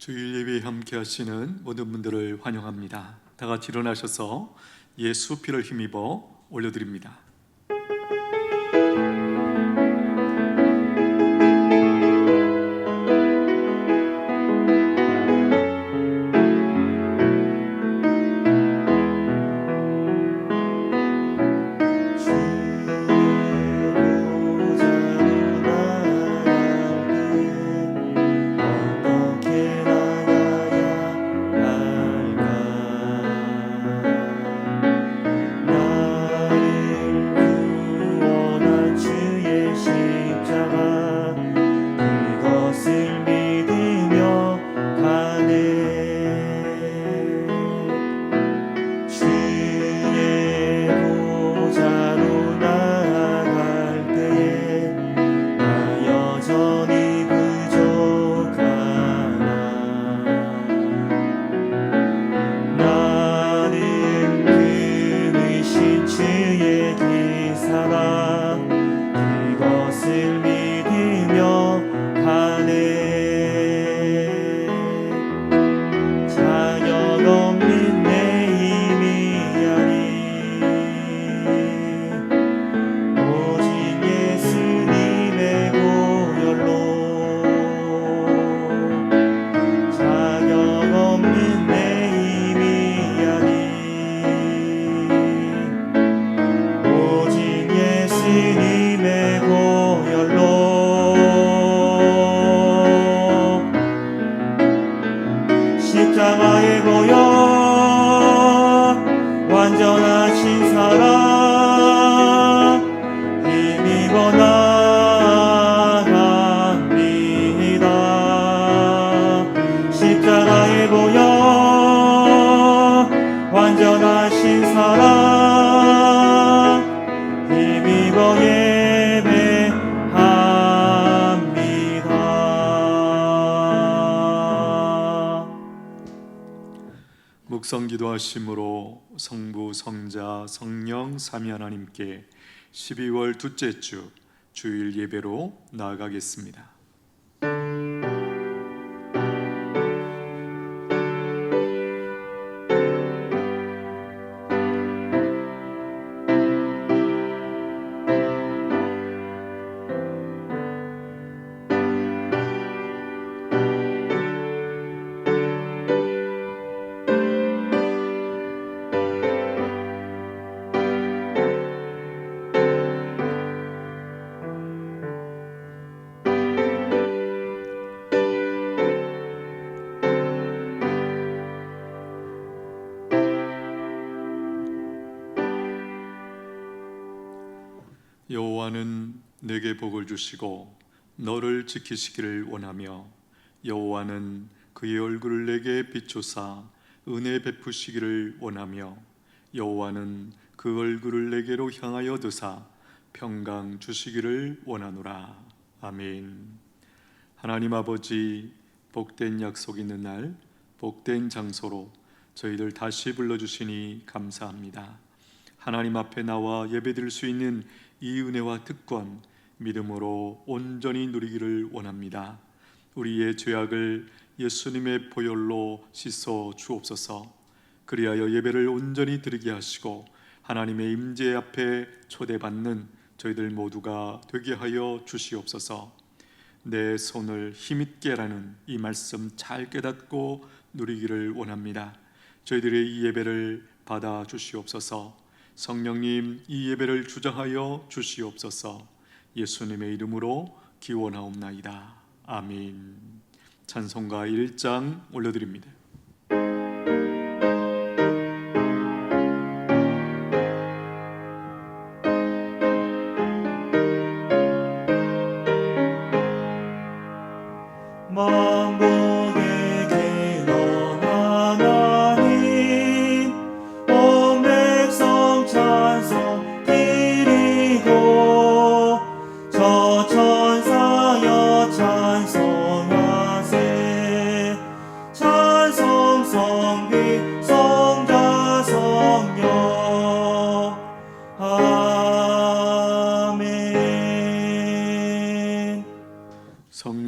주일 예배에 함께 하시는 모든 분들을 환영합니다. 다 같이 일어나셔서 예수 피를 힘입어 올려드립니다. 십자가의 보혈 완전하신 사랑 힘입어 나갑니다. 십자가의 보혈 완전하신 사랑 힘입어 묵상 기도하심으로 성부, 성자, 성령, 삼위 하나님께 12월 둘째 주 주일 예배로 나아가겠습니다. 여호와는 내게 복을 주시고 너를 지키시기를 원하며 여호와는 그의 얼굴을 내게 비추사 은혜 베푸시기를 원하며 여호와는 그 얼굴을 내게로 향하여 드사 평강 주시기를 원하노라. 아멘. 하나님 아버지, 복된 약속 있는 날, 복된 장소로 저희들 다시 불러주시니 감사합니다. 하나님 앞에 나와 예배드릴 수 있는 이 은혜와 특권 믿음으로 온전히 누리기를 원합니다. 우리의 죄악을 예수님의 보혈로 씻어 주옵소서. 그리하여 예배를 온전히 드리게 하시고 하나님의 임재 앞에 초대받는 저희들 모두가 되게 하여 주시옵소서. 내 손을 힘있게 라는 이 말씀 잘 깨닫고 누리기를 원합니다. 저희들의 이 예배를 받아 주시옵소서. 성령님, 이 예배를 주장하여 주시옵소서. 예수님의 이름으로 기원하옵나이다. 아멘. 찬송가 1장 올려드립니다.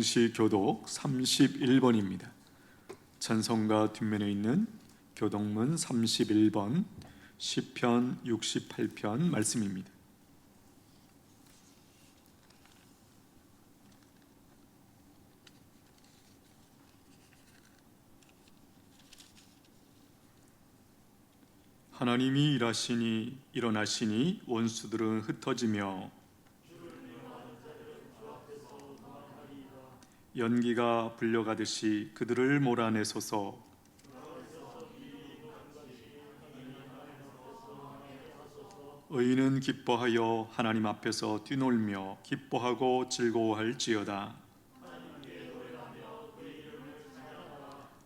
성시교독 31번입니다. 찬송가 뒷면에 있는 교동문 31번 시편 68편 말씀입니다. 하나님이 일어나시니 원수들은 흩어지며 연기가 불려가듯이 그들을 몰아내소서. 의인은 기뻐하여 하나님 앞에서 뛰놀며 기뻐하고 즐거워할지어다.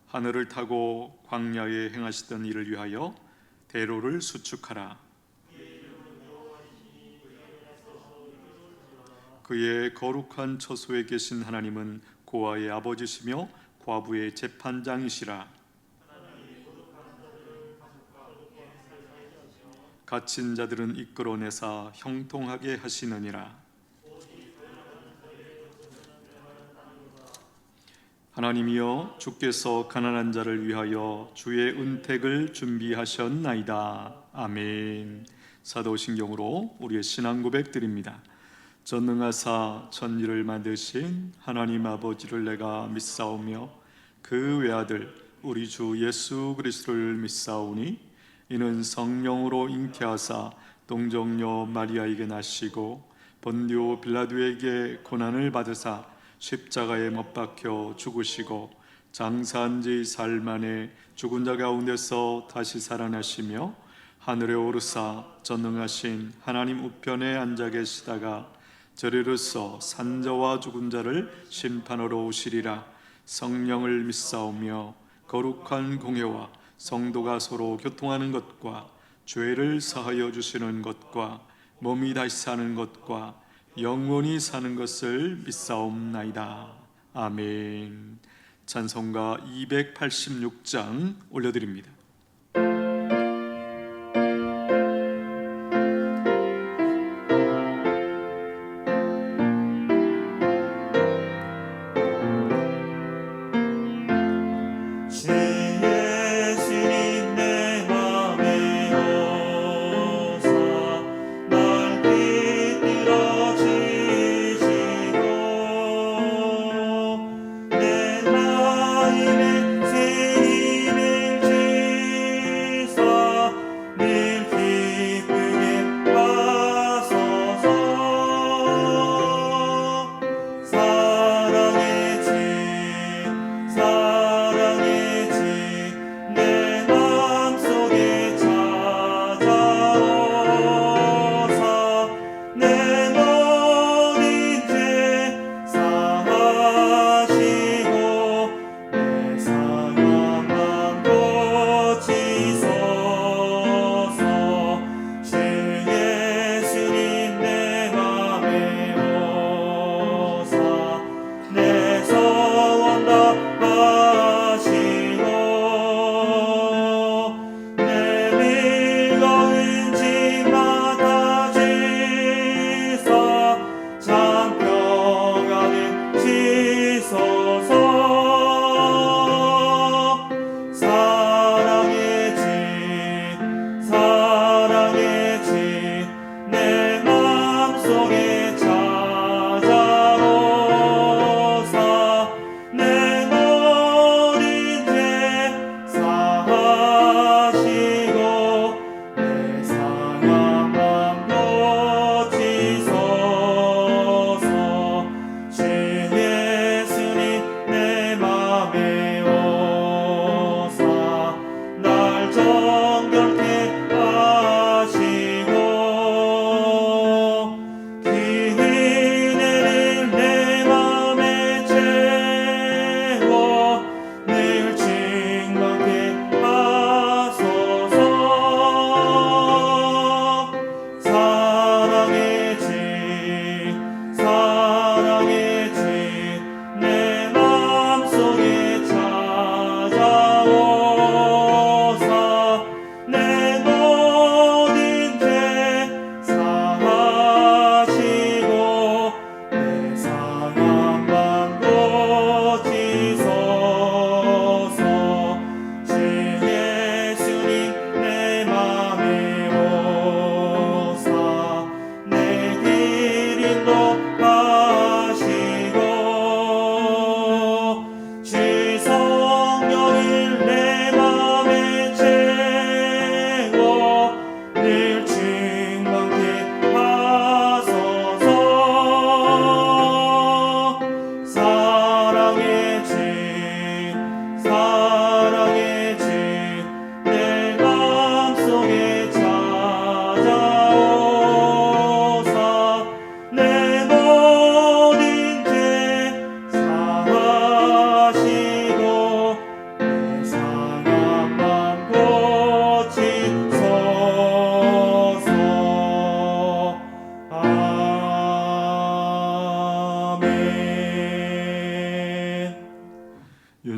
하늘을 타고 광야에 행하시던 일을 위하여 대로를 수축하라. 그의 거룩한 처소에 계신 하나님은 고아의 아버지시며 과부의 재판장이시라. 갇힌 자들은 이끌어내사 형통하게 하시느니라. 하나님이여, 주께서 가난한 자를 위하여 주의 은택을 준비하셨나이다. 아멘. 사도신경으로 우리의 신앙 고백 드립니다. 전능하사 천지를 만드신 하나님 아버지를 내가 믿사오며 그 외아들 우리 주 예수 그리스도를 믿사오니 이는 성령으로 잉태하사 동정녀 마리아에게 나시고 본디오 빌라도에게 고난을 받으사 십자가에 못 박혀 죽으시고 장사한 지 사흘 만에 죽은 자 가운데서 다시 살아나시며 하늘에 오르사 전능하신 하나님 우편에 앉아 계시다가 저리로서 산자와 죽은 자를 심판하러 오시리라. 성령을 믿사오며 거룩한 공회와 성도가 서로 교통하는 것과 죄를 사하여 주시는 것과 몸이 다시 사는 것과 영원히 사는 것을 믿사옵나이다. 아멘. 찬송가 286장 올려드립니다. 내 마음에 새 힘을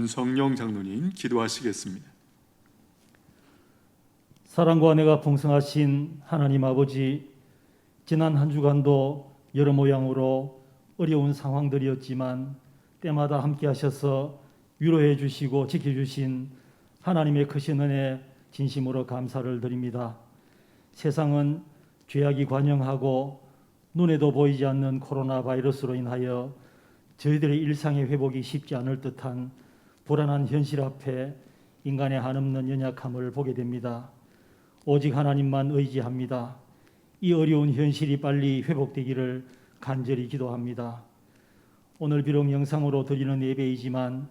윤성영 장로님 기도하시겠습니다. 사랑과 은혜가 풍성하신 하나님 아버지, 지난 한 주간도 여러 모양으로 어려운 상황들이었지만 때마다 함께 하셔서 위로해 주시고 지켜주신 하나님의 크신 은혜 진심으로 감사를 드립니다. 세상은 죄악이 관영하고 눈에도 보이지 않는 코로나 바이러스로 인하여 저희들의 일상의 회복이 쉽지 않을 듯한 불안한 현실 앞에 인간의 한없는 연약함을 보게 됩니다. 오직 하나님만 의지합니다. 이 어려운 현실이 빨리 회복되기를 간절히 기도합니다. 오늘 비록 영상으로 드리는 예배이지만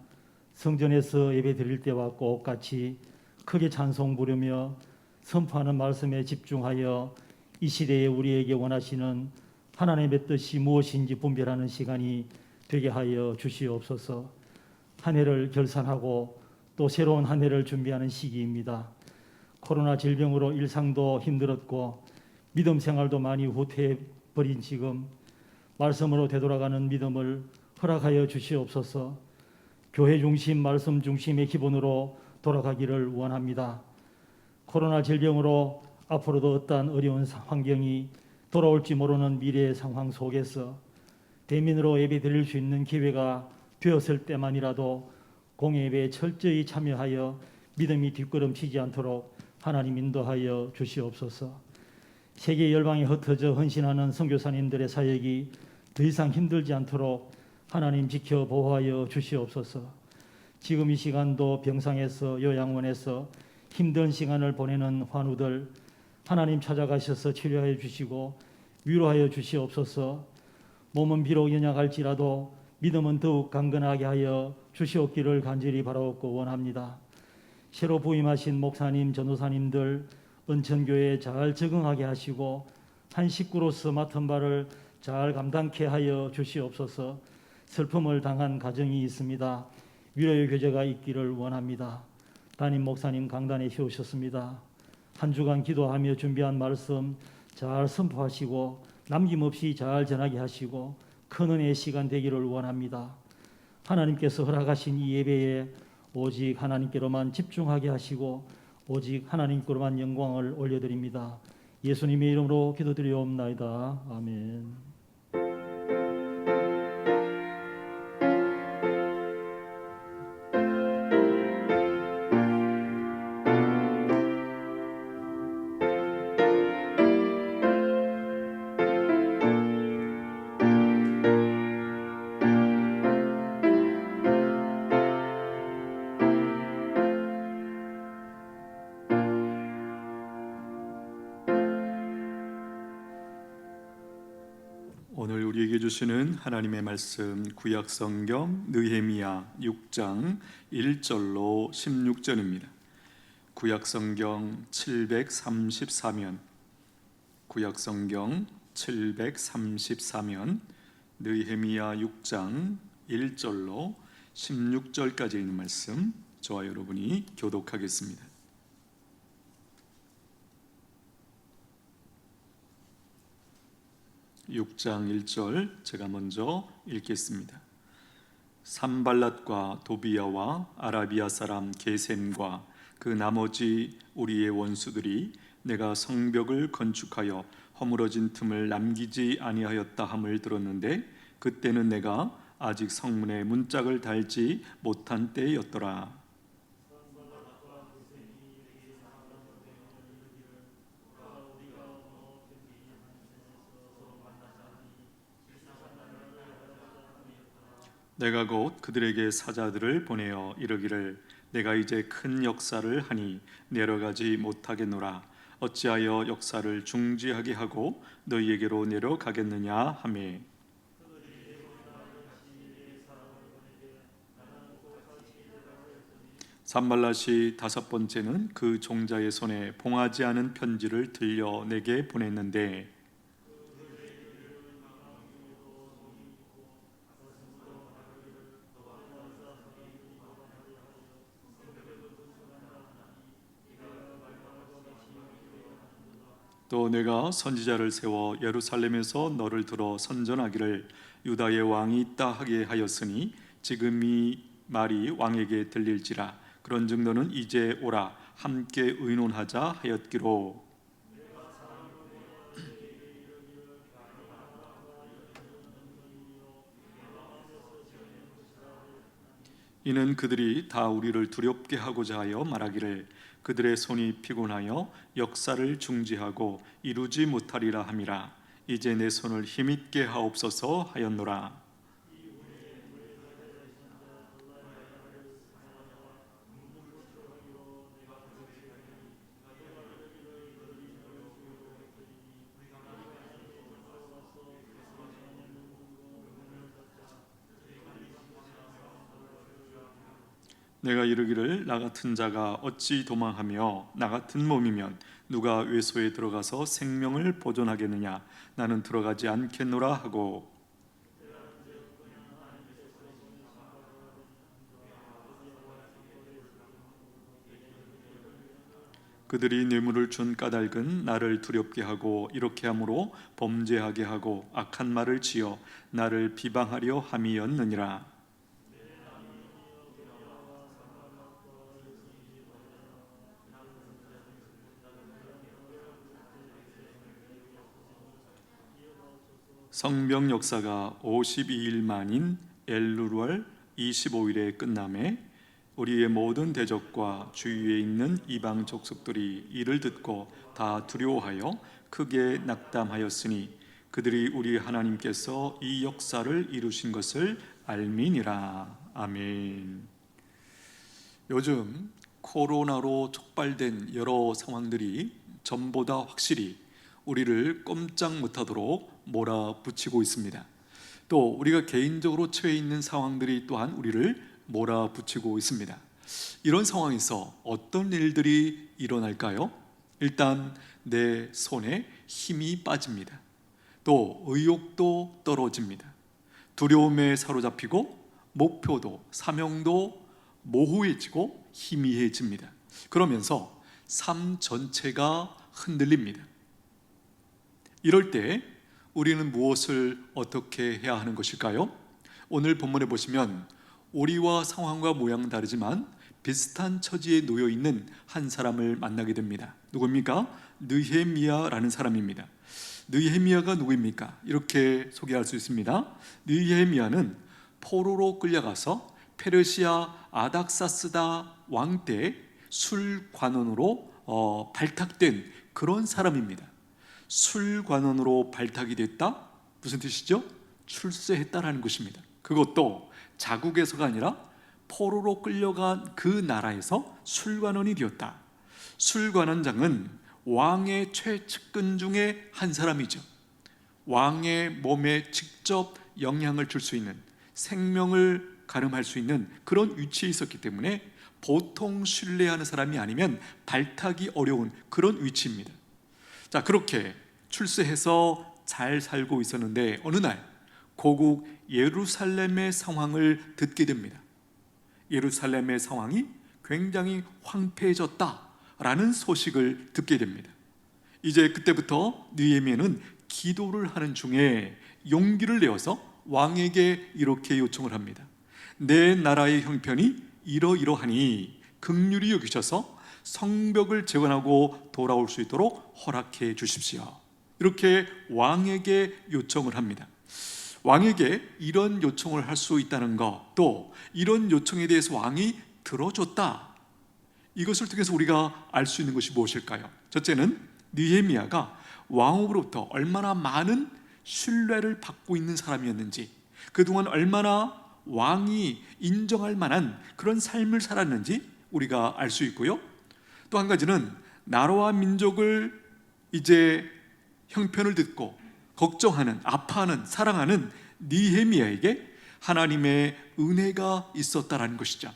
성전에서 예배 드릴 때와 똑같이 크게 찬송 부르며 선포하는 말씀에 집중하여 이 시대에 우리에게 원하시는 하나님의 뜻이 무엇인지 분별하는 시간이 되게 하여 주시옵소서. 한 해를 결산하고 또 새로운 한 해를 준비하는 시기입니다. 코로나 질병으로 일상도 힘들었고 믿음 생활도 많이 후퇴해버린 지금 말씀으로 되돌아가는 믿음을 허락하여 주시옵소서. 교회 중심, 말씀 중심의 기본으로 돌아가기를 원합니다. 코로나 질병으로 앞으로도 어떠한 어려운 환경이 돌아올지 모르는 미래의 상황 속에서 대민으로 예배 드릴 수 있는 기회가 되었을 때만이라도 공예배에 철저히 참여하여 믿음이 뒷걸음치지 않도록 하나님 인도하여 주시옵소서. 세계 열방에 흩어져 헌신하는 선교사님들의 사역이 더 이상 힘들지 않도록 하나님 지켜 보호하여 주시옵소서. 지금 이 시간도 병상에서 요양원에서 힘든 시간을 보내는 환우들 하나님 찾아가셔서 치료하여 주시고 위로하여 주시옵소서. 몸은 비록 연약할지라도 믿음은 더욱 강건하게 하여 주시옵기를 간절히 바라옵고 원합니다. 새로 부임하신 목사님, 전도사님들 은천교회에 잘 적응하게 하시고 한 식구로서 맡은 바를 잘 감당케 하여 주시옵소서. 슬픔을 당한 가정이 있습니다. 위로의 교제가 있기를 원합니다. 담임 목사님 강단에 세우셨습니다. 한 주간 기도하며 준비한 말씀 잘 선포하시고 남김없이 잘 전하게 하시고 큰 은혜의 시간 되기를 원합니다. 하나님께서 허락하신 이 예배에 오직 하나님께로만 집중하게 하시고 오직 하나님께로만 영광을 올려드립니다. 예수님의 이름으로 기도드리옵나이다. 아멘. 오늘 우리에게 주시는 하나님의 말씀 구약 성경 느헤미야 6장 1절로 16절입니다. 구약 성경 734면 구약 성경 734면 느헤미야 6장 1절로 16절까지 있는 말씀 저와 여러분이 교독하겠습니다. 6장 1절 제가 먼저 읽겠습니다. 산발랏과 도비야와 아라비아 사람 게셈과 그 나머지 우리의 원수들이 내가 성벽을 건축하여 허물어진 틈을 남기지 아니하였다 함을 들었는데 그때는 내가 아직 성문에 문짝을 달지 못한 때였더라. 내가 곧 그들에게 사자들을 보내어 이르기를 내가 이제 큰 역사를 하니 내려가지 못하겠노라. 어찌하여 역사를 중지하게 하고 너희에게로 내려가겠느냐 하매 산발랏이 다섯 번째는 그 종자의 손에 봉하지 않은 편지를 들려 내게 보냈는데 또 내가 선지자를 세워 예루살렘에서 너를 들어 선전하기를 유다의 왕이 있다 하게 하였으니 지금이 말이 왕에게 들릴지라. 그런즉 너는 이제 오라 함께 의논하자 하였기로. 이는 그들이 다 우리를 두렵게 하고자 하여 말하기를 그들의 손이 피곤하여 역사를 중지하고 이루지 못하리라 함이라. 이제 내 손을 힘있게 하옵소서 하였노라. 내가 이르기를 나 같은 자가 어찌 도망하며 나 같은 몸이면 누가 외소에 들어가서 생명을 보존하겠느냐. 나는 들어가지 않겠노라 하고. 그들이 뇌물을 준 까닭은 나를 두렵게 하고 이렇게 함으로 범죄하게 하고 악한 말을 지어 나를 비방하려 함이었느니라. 성병 역사가 52일 만인 엘루월 25일에 끝남에 우리의 모든 대적과 주위에 있는 이방 족속들이 이를 듣고 다 두려워하여 크게 낙담하였으니 그들이 우리 하나님께서 이 역사를 이루신 것을 알미니라. 아멘. 요즘 코로나로 촉발된 여러 상황들이 전보다 확실히 우리를 꼼짝 못하도록 몰아붙이고 있습니다. 또 우리가 개인적으로 처해 있는 상황들이 또한 우리를 몰아붙이고 있습니다. 이런 상황에서 어떤 일들이 일어날까요? 일단 내 손에 힘이 빠집니다. 또 의욕도 떨어집니다. 두려움에 사로잡히고 목표도 사명도 모호해지고 희미해집니다. 그러면서 삶 전체가 흔들립니다. 이럴 때 우리는 무엇을 어떻게 해야 하는 것일까요? 오늘 본문에 보시면 우리와 상황과 모양은 다르지만 비슷한 처지에 놓여 있는 한 사람을 만나게 됩니다. 누구입니까? 느헤미야라는 사람입니다. 느헤미야가 누구입니까? 이렇게 소개할 수 있습니다. 느헤미야는 포로로 끌려가서 페르시아 아닥사스다 왕 때 술관원으로 발탁된 그런 사람입니다. 술관원으로 발탁이 됐다? 무슨 뜻이죠? 출세했다라는 것입니다. 그것도 자국에서가 아니라 포로로 끌려간 그 나라에서 술관원이 되었다. 술관원장은 왕의 최측근 중에 한 사람이죠. 왕의 몸에 직접 영향을 줄 수 있는, 생명을 가름할 수 있는 그런 위치에 있었기 때문에 보통 신뢰하는 사람이 아니면 발탁이 어려운 그런 위치입니다. 자, 그렇게 출세해서 잘 살고 있었는데 어느 날 고국 예루살렘의 상황을 듣게 됩니다. 예루살렘의 상황이 굉장히 황폐해졌다라는 소식을 듣게 됩니다. 이제 그때부터 느헤미야는 기도를 하는 중에 용기를 내어서 왕에게 이렇게 요청을 합니다. 내 나라의 형편이 이러이러하니 긍휼히 여기셔서 성벽을 재건하고 돌아올 수 있도록 허락해 주십시오. 이렇게 왕에게 요청을 합니다. 왕에게 이런 요청을 할 수 있다는 것, 또 이런 요청에 대해서 왕이 들어줬다. 이것을 통해서 우리가 알 수 있는 것이 무엇일까요? 첫째는 느헤미야가 왕으로부터 얼마나 많은 신뢰를 받고 있는 사람이었는지, 그동안 얼마나 왕이 인정할 만한 그런 삶을 살았는지 우리가 알 수 있고요. 또 한 가지는 나라와 민족을 이제 형편을 듣고 걱정하는, 아파하는, 사랑하는 느헤미야에게 하나님의 은혜가 있었다라는 것이죠.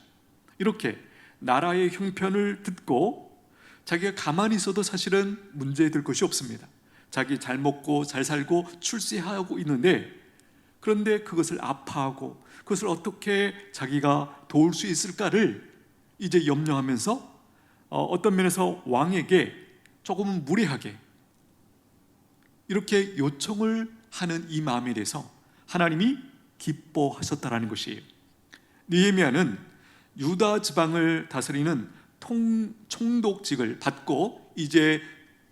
이렇게 나라의 형편을 듣고 자기가 가만히 있어도 사실은 문제될 것이 없습니다. 자기 잘 먹고 잘 살고 출세하고 있는데, 그런데 그것을 아파하고 그것을 어떻게 자기가 도울 수 있을까를 이제 염려하면서 어떤 면에서 왕에게 조금은 무례하게 이렇게 요청을 하는 이 마음에 대해서 하나님이 기뻐하셨다라는 것이에요. 느헤미야는 유다 지방을 다스리는 총독직을 받고 이제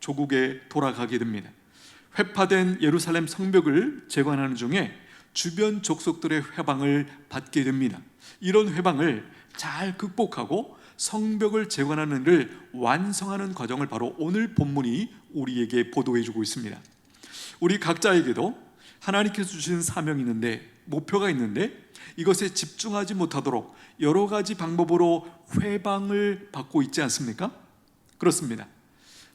조국에 돌아가게 됩니다. 회파된 예루살렘 성벽을 재건하는 중에 주변 족속들의 회방을 받게 됩니다. 이런 회방을 잘 극복하고 성벽을 재건하는 일을 완성하는 과정을 바로 오늘 본문이 우리에게 보도해 주고 있습니다. 우리 각자에게도 하나님께서 주신 사명이 있는데, 목표가 있는데 이것에 집중하지 못하도록 여러 가지 방법으로 회방을 받고 있지 않습니까? 그렇습니다.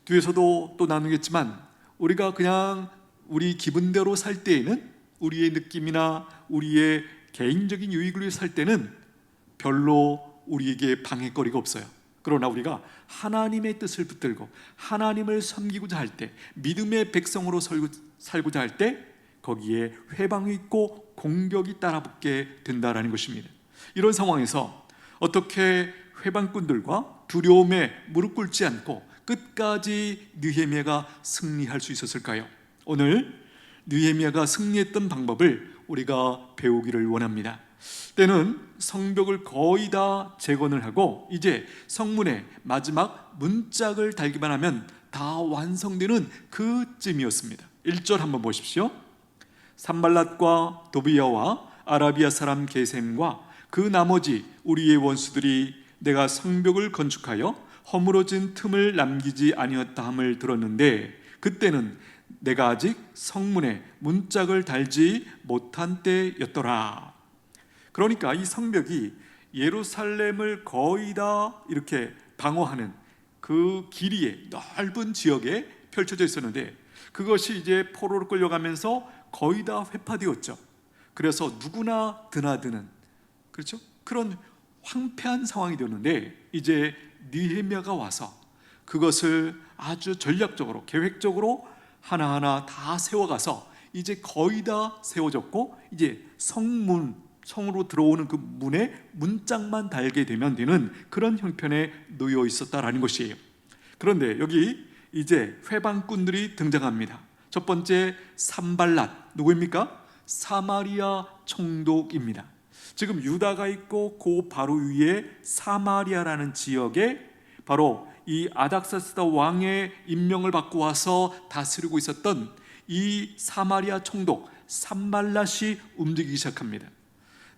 뒤에서도 또 나누겠지만 우리가 그냥 우리 기분대로 살 때에는, 우리의 느낌이나 우리의 개인적인 유익을 위해 살 때는 별로 우리에게 방해거리가 없어요. 그러나 우리가 하나님의 뜻을 붙들고 하나님을 섬기고자 할 때, 믿음의 백성으로 살고자 할 때 거기에 회방이 있고 공격이 따라붙게 된다라는 것입니다. 이런 상황에서 어떻게 회방꾼들과 두려움에 무릎 꿇지 않고 끝까지 느헤미야가 승리할 수 있었을까요? 오늘 느헤미야가 승리했던 방법을 우리가 배우기를 원합니다. 때는 성벽을 거의 다 재건을 하고 이제 성문에 마지막 문짝을 달기만 하면 다 완성되는 그쯤이었습니다. 1절 한번 보십시오. 산발랏과 도비야와 아라비아 사람 게셈과 그 나머지 우리의 원수들이 내가 성벽을 건축하여 허물어진 틈을 남기지 아니었다 함을 들었는데 그때는 내가 아직 성문에 문짝을 달지 못한 때였더라. 그러니까 이 성벽이 예루살렘을 거의 다 이렇게 방어하는 그 길이의 넓은 지역에 펼쳐져 있었는데 그것이 이제 포로로 끌려가면서 거의 다 회파되었죠. 그래서 누구나 드나드는, 그렇죠? 그런 황폐한 상황이 되었는데 이제 느헤미야가 와서 그것을 아주 전략적으로 계획적으로 하나하나 다 세워가서 이제 거의 다 세워졌고 이제 성으로 들어오는 그 문에 문짝만 달게 되면 되는 그런 형편에 놓여 있었다라는 것이에요. 그런데 여기 이제 회방꾼들이 등장합니다. 첫 번째 산발랏, 누구입니까? 사마리아 총독입니다. 지금 유다가 있고 그 바로 위에 사마리아라는 지역에 바로 이 아닥사스다 왕의 임명을 받고 와서 다스리고 있었던 이 사마리아 총독 산발랏이 움직이기 시작합니다.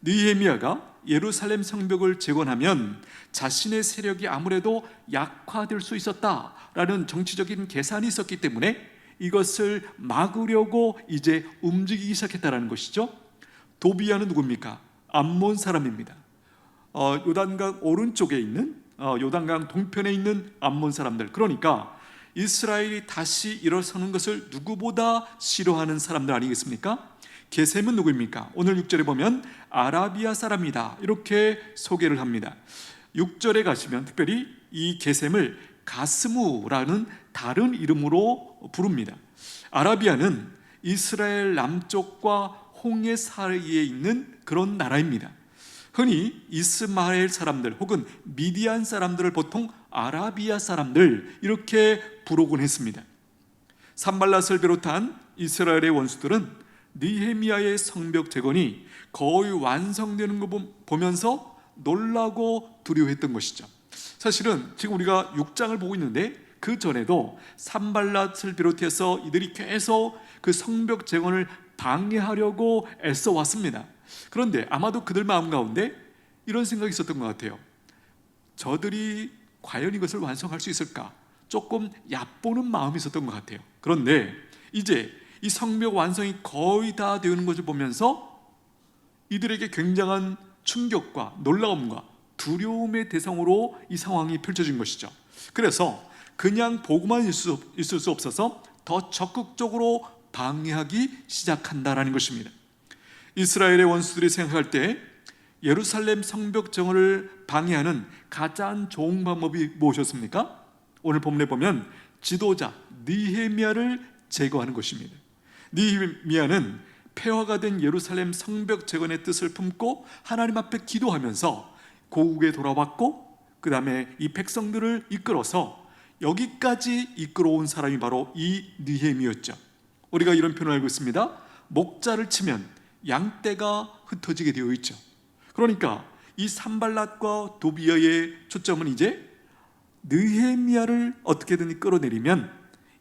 느헤미야가 예루살렘 성벽을 재건하면 자신의 세력이 아무래도 약화될 수 있었다라는 정치적인 계산이 있었기 때문에 이것을 막으려고 이제 움직이기 시작했다는 것이죠. 도비야는 누굽니까? 암몬 사람입니다. 요단강 오른쪽에 있는 요단강 동편에 있는 암몬 사람들, 그러니까 이스라엘이 다시 일어서는 것을 누구보다 싫어하는 사람들 아니겠습니까? 게셈은 누구입니까? 오늘 6절에 보면 아라비아 사람이다 이렇게 소개를 합니다. 6절에 가시면 특별히 이 게셈을 가스무라는 다른 이름으로 부릅니다. 아라비아는 이스라엘 남쪽과 홍해 사이에 있는 그런 나라입니다. 흔히 이스마엘 사람들 혹은 미디안 사람들을 보통 아라비아 사람들 이렇게 부르곤 했습니다. 산발랏을 비롯한 이스라엘의 원수들은 느헤미야의 성벽 재건이 거의 완성되는 거 보면서 놀라고 두려워했던 것이죠. 사실은 지금 우리가 6장을 보고 있는데 그 전에도 산발랏을 비롯해서 이들이 계속 그 성벽 재건을 방해하려고 애써 왔습니다. 그런데 아마도 그들 마음 가운데 이런 생각이 있었던 것 같아요. 저들이 과연 이것을 완성할 수 있을까? 조금 얕보는 마음이 있었던 것 같아요. 그런데 이제 이 성벽 완성이 거의 다 되는 것을 보면서 이들에게 굉장한 충격과 놀라움과 두려움의 대상으로 이 상황이 펼쳐진 것이죠. 그래서 그냥 보고만 있을 수 없어서 더 적극적으로 방해하기 시작한다라는 것입니다. 이스라엘의 원수들이 생각할 때 예루살렘 성벽 정원을 방해하는 가장 좋은 방법이 무엇이었습니까? 오늘 본문에 보면 지도자 느헤미야를 제거하는 것입니다. 느헤미야는 폐허가 된 예루살렘 성벽 재건의 뜻을 품고 하나님 앞에 기도하면서 고국에 돌아왔고 그 다음에 이 백성들을 이끌어서 여기까지 이끌어온 사람이 바로 이 느헤미야였죠. 우리가 이런 표현을 알고 있습니다. 목자를 치면 양떼가 흩어지게 되어 있죠. 그러니까 이 산발랏과 도비아의 초점은 이제 느헤미야를 어떻게든 끌어내리면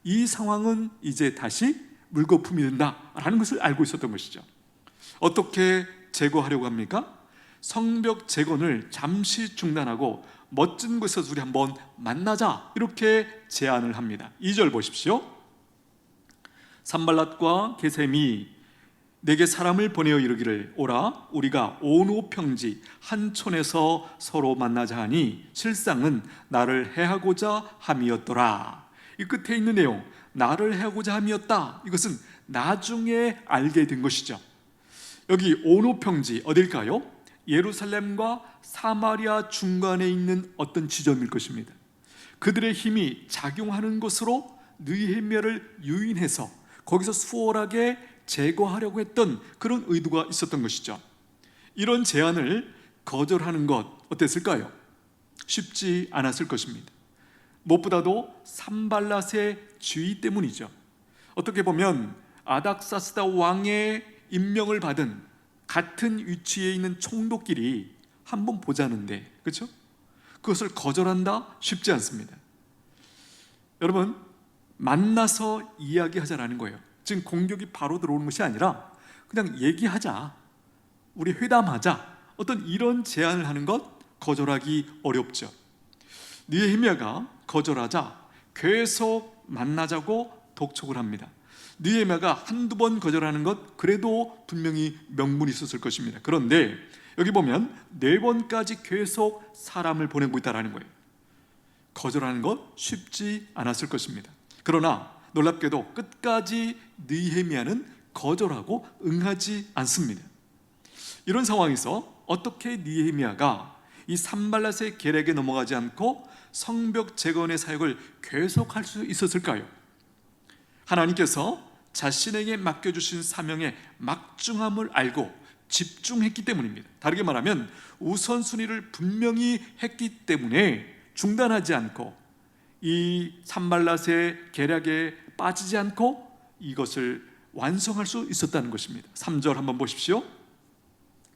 이 상황은 이제 다시 물거품이 된다라는 것을 알고 있었던 것이죠. 어떻게 제거하려고 합니까? 성벽 재건을 잠시 중단하고 멋진 곳에서 우리 한번 만나자, 이렇게 제안을 합니다. 2절 보십시오. 산발랏과 게셈이 내게 사람을 보내어 이르기를, 오라, 우리가 온 평지 한 촌에서 서로 만나자 하니 실상은 나를 해하고자 함이었더라. 이 끝에 있는 내용, 나를 해하고자 함이었다, 이것은 나중에 알게 된 것이죠. 여기 온 평지 어딜까요? 예루살렘과 사마리아 중간에 있는 어떤 지점일 것입니다. 그들의 힘이 작용하는 곳으로 느헤미야를 유인해서 거기서 수월하게 제거하려고 했던 그런 의도가 있었던 것이죠. 이런 제안을 거절하는 것 어땠을까요? 쉽지 않았을 것입니다. 무엇보다도 산발랏의 주의 때문이죠. 어떻게 보면 아닥사스다 왕의 임명을 받은 같은 위치에 있는 총독끼리 한번 보자는데, 그렇죠? 그것을 거절한다? 쉽지 않습니다. 여러분, 만나서 이야기하자라는 거예요. 지금 공격이 바로 들어오는 것이 아니라 그냥 얘기하자, 우리 회담하자, 어떤 이런 제안을 하는 것 거절하기 어렵죠. 느헤미야가 거절하자 계속 만나자고 독촉을 합니다. 느헤미야가 한두 번 거절하는 것 그래도 분명히 명분이 있었을 것입니다. 그런데 여기 보면 4번까지 계속 사람을 보내고 있다는 거예요. 거절하는 것 쉽지 않았을 것입니다. 그러나 놀랍게도 끝까지 느헤미야는 거절하고 응하지 않습니다. 이런 상황에서 어떻게 느헤미야가 이 산발랏의 계략에 넘어가지 않고 성벽 재건의 사역을 계속할 수 있었을까요? 하나님께서 자신에게 맡겨주신 사명의 막중함을 알고 집중했기 때문입니다. 다르게 말하면 우선순위를 분명히 했기 때문에 중단하지 않고 이 산발랏의 계략에 빠지지 않고 이것을 완성할 수 있었다는 것입니다. 3절 한번 보십시오.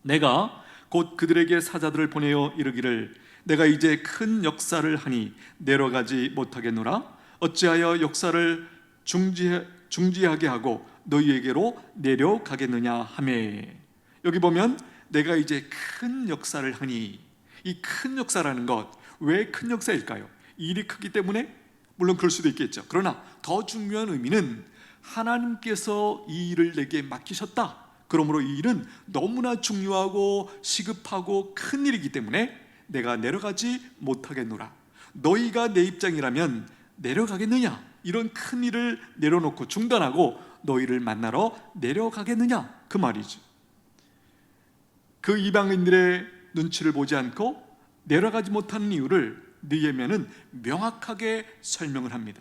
내가 곧 그들에게 사자들을 보내어 이르기를, 내가 이제 큰 역사를 하니 내려가지 못하겠노라. 어찌하여 역사를 중지하게 하고 너희에게로 내려가겠느냐 하매. 여기 보면 내가 이제 큰 역사를 하니, 이 큰 역사라는 것, 왜 큰 역사일까요? 일이 크기 때문에? 물론 그럴 수도 있겠죠. 그러나 더 중요한 의미는 하나님께서 이 일을 내게 맡기셨다, 그러므로 이 일은 너무나 중요하고 시급하고 큰 일이기 때문에 내가 내려가지 못하겠노라. 너희가 내 입장이라면 내려가겠느냐? 이런 큰 일을 내려놓고 중단하고 너희를 만나러 내려가겠느냐? 그 말이죠. 그 이방인들의 눈치를 보지 않고 내려가지 못하는 이유를 느헤미야는 명확하게 설명을 합니다.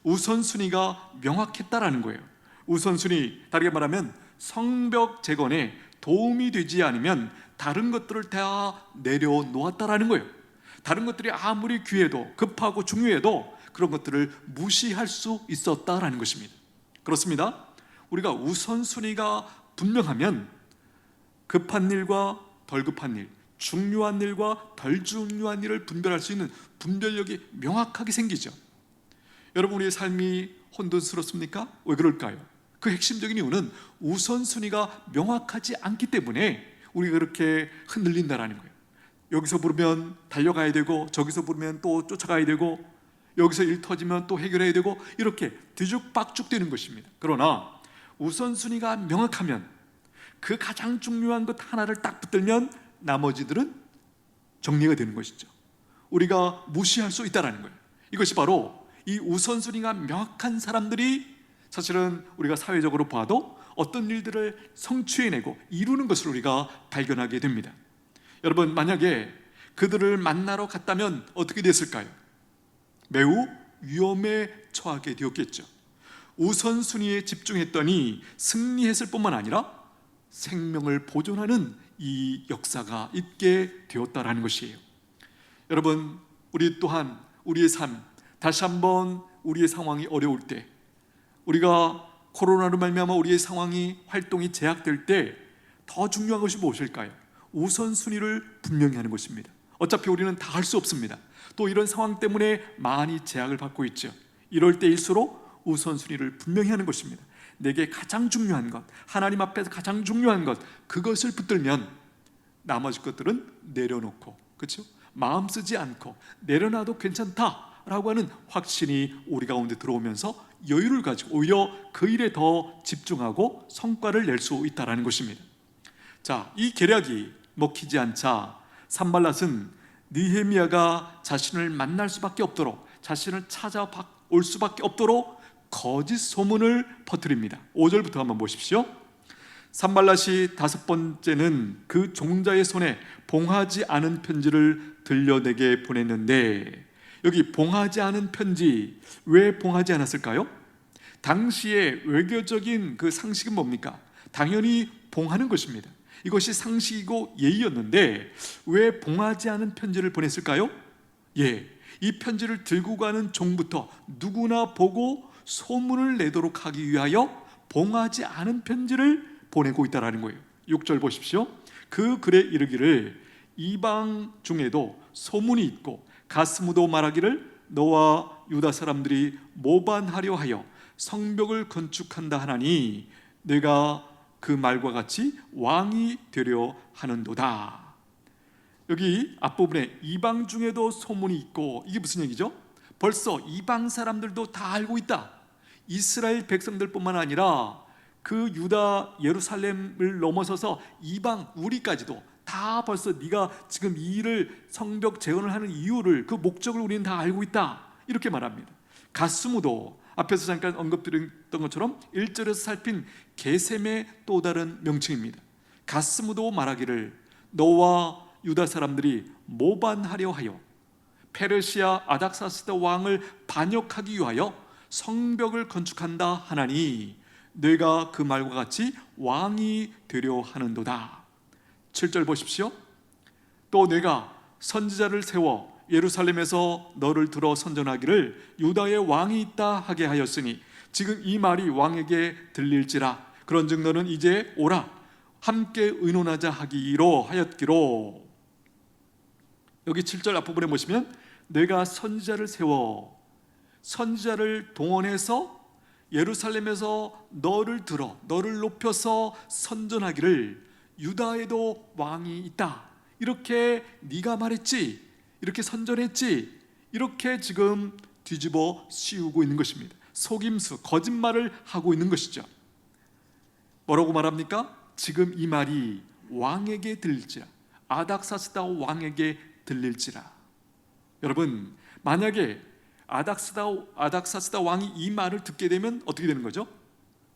우선순위가 명확했다라는 거예요. 우선순위, 다르게 말하면 성벽 재건에 도움이 되지 않으면 다른 것들을 다 내려놓았다라는 거예요. 다른 것들이 아무리 귀해도 급하고 중요해도 그런 것들을 무시할 수 있었다라는 것입니다. 그렇습니다. 우리가 우선순위가 분명하면 급한 일과 덜 급한 일, 중요한 일과 덜 중요한 일을 분별할 수 있는 분별력이 명확하게 생기죠. 여러분, 우리의 삶이 혼돈스럽습니까? 왜 그럴까요? 그 핵심적인 이유는 우선순위가 명확하지 않기 때문에 우리가 그렇게 흔들린다라는 거예요. 여기서 부르면 달려가야 되고, 저기서 부르면 또 쫓아가야 되고, 여기서 일 터지면 또 해결해야 되고, 이렇게 뒤죽박죽 되는 것입니다. 그러나 우선순위가 명확하면, 그 가장 중요한 것 하나를 딱 붙들면 나머지들은 정리가 되는 것이죠. 우리가 무시할 수 있다는 거예요. 이것이 바로 이 우선순위가 명확한 사람들이 사실은 우리가 사회적으로 봐도 어떤 일들을 성취해내고 이루는 것을 우리가 발견하게 됩니다. 여러분, 만약에 그들을 만나러 갔다면 어떻게 됐을까요? 매우 위험에 처하게 되었겠죠. 우선순위에 집중했더니 승리했을 뿐만 아니라 생명을 보존하는 이 역사가 있게 되었다라는 것이에요. 여러분, 우리 또한 우리의 삶, 다시 한번 우리의 상황이 어려울 때, 우리가 코로나로 말미암아 우리의 상황이, 활동이 제약될 때 더 중요한 것이 무엇일까요? 우선순위를 분명히 하는 것입니다. 어차피 우리는 다 할 수 없습니다. 또 이런 상황 때문에 많이 제약을 받고 있죠. 이럴 때일수록 우선순위를 분명히 하는 것입니다. 내게 가장 중요한 것, 하나님 앞에서 가장 중요한 것, 그것을 붙들면 나머지 것들은 내려놓고, 그렇죠? 마음 쓰지 않고 내려놔도 괜찮다라고 하는 확신이 우리 가운데 들어오면서 여유를 가지고 오히려 그 일에 더 집중하고 성과를 낼 수 있다는 것입니다. 자, 이 계략이 먹히지 않자 산발랏은 느헤미야가 자신을 만날 수밖에 없도록, 자신을 찾아올 수밖에 없도록 거짓 소문을 퍼뜨립니다. 5절부터 한번 보십시오. 산발랏이 다섯 번째는 그 종자의 손에 봉하지 않은 편지를 들려내게 보냈는데, 여기 봉하지 않은 편지, 왜 봉하지 않았을까요? 당시의 외교적인 그 상식은 뭡니까? 당연히 봉하는 것입니다. 이것이 상식이고 예의였는데 왜 봉하지 않은 편지를 보냈을까요? 이 편지를 들고 가는 종부터 누구나 보고 소문을 내도록 하기 위하여 봉하지 않은 편지를 보내고 있다는 거예요. 6절 보십시오. 그 글에 이르기를 이방 중에도 소문이 있고 가스무도 말하기를 너와 유다 사람들이 모반하려 하여 성벽을 건축한다 하나니 내가 그 말과 같이 왕이 되려 하는도다. 여기 앞부분에 이방 중에도 소문이 있고, 이게 무슨 얘기죠? 벌써 이방 사람들도 다 알고 있다. 이스라엘 백성들뿐만 아니라 그 유다 예루살렘을 넘어서서 이방 우리까지도 다 벌써 네가 지금 이 일을 성벽 재건을 하는 이유를, 그 목적을 우리는 다 알고 있다, 이렇게 말합니다. 가스무도 앞에서 잠깐 언급드렸던 것처럼 1절에서 살핀 게셈의 또 다른 명칭입니다. 가스무도 말하기를 너와 유다 사람들이 모반하려 하여 페르시아 아닥사스다 왕을 반역하기 위하여 성벽을 건축한다 하나니 내가 그 말과 같이 왕이 되려 하는도다. 7절 보십시오. 또 내가 선지자를 세워 예루살렘에서 너를 들어 선전하기를 유다의 왕이 있다 하게 하였으니 지금 이 말이 왕에게 들릴지라. 그런즉 너는 이제 오라 함께 의논하자 하기로 하였기로. 여기 7절 앞부분에 보시면 내가 선지자를 세워, 선지자를 동원해서 예루살렘에서 너를 들어 너를 높여서 선전하기를 유다에도 왕이 있다, 이렇게 네가 말했지, 이렇게 선전했지, 이렇게 지금 뒤집어 씌우고 있는 것입니다. 속임수, 거짓말을 하고 있는 것이죠. 뭐라고 말합니까? 지금 이 말이 왕에게 들릴지라, 아닥사스다 왕에게 들릴지라. 여러분, 만약에 아닥사스다 왕이 이 말을 듣게 되면 어떻게 되는 거죠?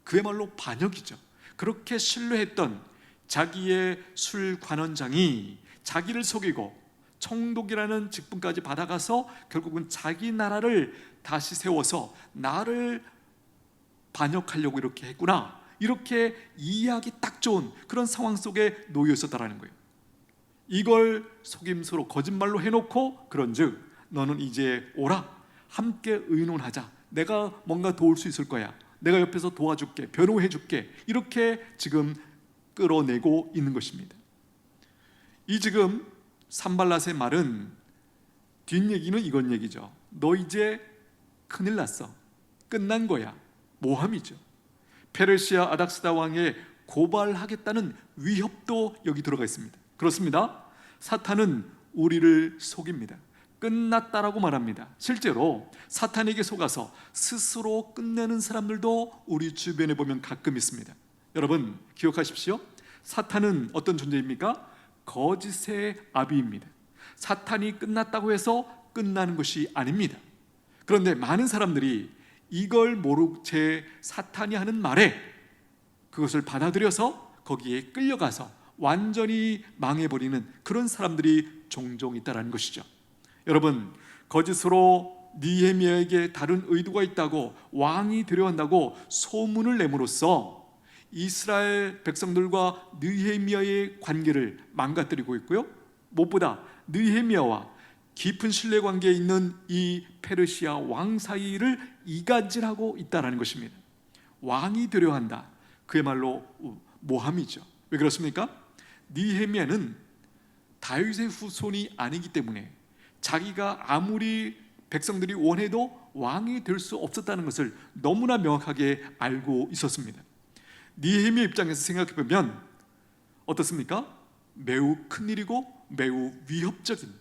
그야말로 반역이죠. 그렇게 신뢰했던 자기의 술 관원장이 자기를 속이고 총독이라는 직분까지 받아가서 결국은 자기 나라를 다시 세워서 나를 반역하려고 이렇게 했구나, 이렇게 이해하기 딱 좋은 그런 상황 속에 놓여 있었다라는 거예요. 이걸 속임수로 거짓말로 해놓고 그런즉 너는 이제 오라 함께 의논하자, 내가 뭔가 도울 수 있을 거야, 내가 옆에서 도와줄게, 변호해줄게, 이렇게 지금 끌어내고 있는 것입니다. 이 지금 산발랏의 말은 뒷얘기는 이건 얘기죠. 너 이제 큰일 났어, 끝난 거야, 모함이죠. 페르시아 아닥스다 왕에 고발하겠다는 위협도 여기 들어가 있습니다. 그렇습니다. 사탄은 우리를 속입니다. 끝났다라고 말합니다. 실제로 사탄에게 속아서 스스로 끝내는 사람들도 우리 주변에 보면 가끔 있습니다. 여러분 기억하십시오. 사탄은 어떤 존재입니까? 거짓의 아비입니다. 사탄이 끝났다고 해서 끝나는 것이 아닙니다. 그런데 많은 사람들이 이걸 모르고 제 사탄이 하는 말에 그것을 받아들여서 거기에 끌려가서 완전히 망해버리는 그런 사람들이 종종 있다는 것이죠. 여러분, 거짓으로 느헤미야에게 다른 의도가 있다고 왕이 되려 한다고 소문을 내므로써 이스라엘 백성들과 느헤미야의 관계를 망가뜨리고 있고요, 무엇보다 느헤미야와 깊은 신뢰관계에 있는 이 페르시아 왕 사이를 이간질하고 있다는 것입니다. 왕이 되려 한다, 그야말로 모함이죠. 왜 그렇습니까? 느헤미야는 다윗의 후손이 아니기 때문에 자기가 아무리 백성들이 원해도 왕이 될 수 없었다는 것을 너무나 명확하게 알고 있었습니다. 느헤미야 입장에서 생각해 보면 어떻습니까? 매우 큰일이고 매우 위협적인